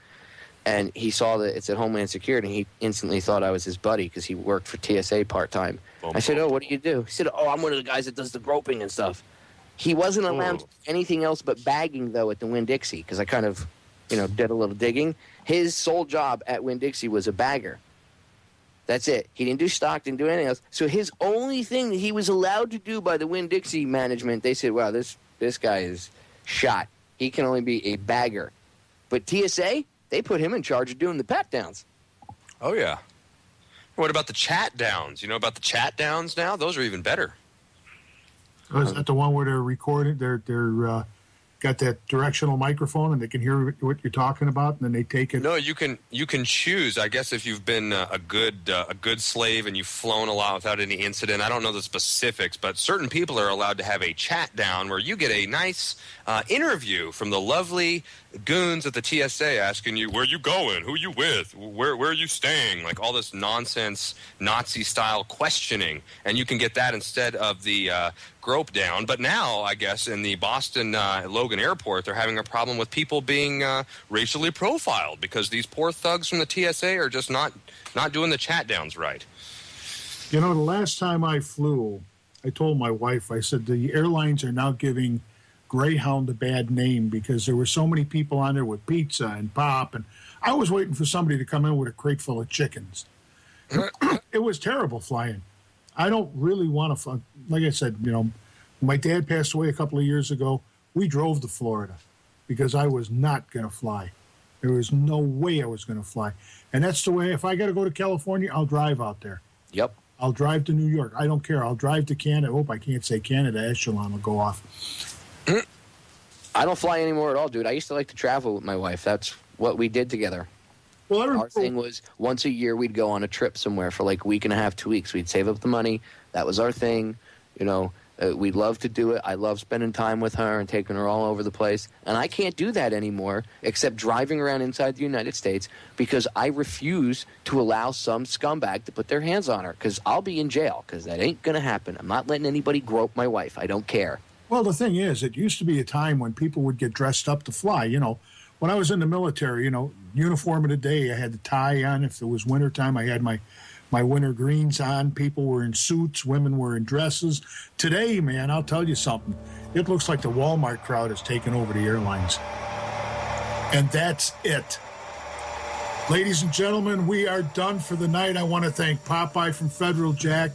and he saw that it said Homeland Security, and he instantly thought I was his buddy because he worked for TSA part-time. I said, "Oh, what do you do?" He said, "Oh, I'm one of the guys that does the groping and stuff." He wasn't allowed to do anything else but bagging, though, at the Winn-Dixie, because I kind of, did a little digging. His sole job at Winn-Dixie was a bagger. That's it. He didn't do stock, didn't do anything else. So his only thing that he was allowed to do by the Winn-Dixie management, they said, "Wow, this guy is shot. He can only be a bagger." But TSA, they put him in charge of doing the pat downs. Oh, yeah. What about the chat downs? You know about the chat downs now? Those are even better. Oh, is that the one where they're recording? They're got that directional microphone and they can hear what you're talking about, and then they take it. No, you can choose. I guess if you've been a good slave and you've flown a lot without any incident. I don't know the specifics, but certain people are allowed to have a chat down where you get a nice interview from the lovely goons at the TSA asking you, "Where you going? Who you with? Where are you staying?" Like all this nonsense Nazi-style questioning, and you can get that instead of the grope down. But now, I guess, in the Boston Logan Airport, they're having a problem with people being racially profiled because these poor thugs from the TSA are just not doing the chat downs right. The last time I flew, I told my wife, I said, the airlines are now giving Greyhound a bad name because there were so many people on there with pizza and pop, and I was waiting for somebody to come in with a crate full of chickens. It was terrible flying. I don't really want to, like I said, my dad passed away a couple of years ago. We drove to Florida because I was not going to fly. There was no way I was going to fly. And that's the way, if I got to go to California, I'll drive out there. Yep. I'll drive to New York. I don't care. I'll drive to Canada. I hope I can't say Canada. Echelon will go off. I don't fly anymore at all, dude. I used to like to travel with my wife. That's what we did together. Well, our thing was once a year we'd go on a trip somewhere for like a week and a half, 2 weeks. We'd save up the money. That was our thing. You know, we loved to do it. I love spending time with her and taking her all over the place. And I can't do that anymore except driving around inside the United States because I refuse to allow some scumbag to put their hands on her because I'll be in jail because that ain't going to happen. I'm not letting anybody grope my wife. I don't care. Well, the thing is, it used to be a time when people would get dressed up to fly. You know, when I was in the military, you know, uniform of the day, I had the tie on. If it was wintertime, I had my winter greens on. People were in suits. Women were in dresses. Today, man, I'll tell you something. It looks like the Walmart crowd has taken over the airlines. And that's it. Ladies and gentlemen, we are done for the night. I want to thank Popeye from Federal Jack.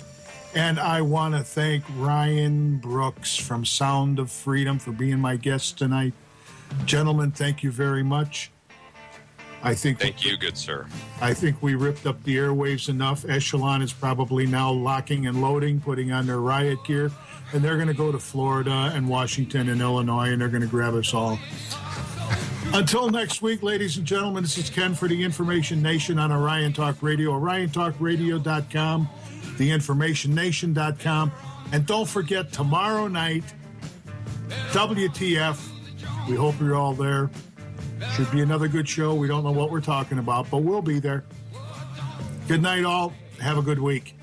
And I want to thank Ryan Brooks from Sound of Freedom for being my guest tonight. Gentlemen, thank you very much. Thank you, good sir. I think we ripped up the airwaves enough. Echelon is probably now locking and loading, putting on their riot gear, and they're going to go to Florida and Washington and Illinois, and they're going to grab us all. Until next week, ladies and gentlemen, this is Ken for the Information Nation on Orion Talk Radio, oriontalkradio.com, theinformationnation.com, and don't forget, tomorrow night, WTF. We hope you're all there. Should be another good show. We don't know what we're talking about, but we'll be there. Good night, all. Have a good week.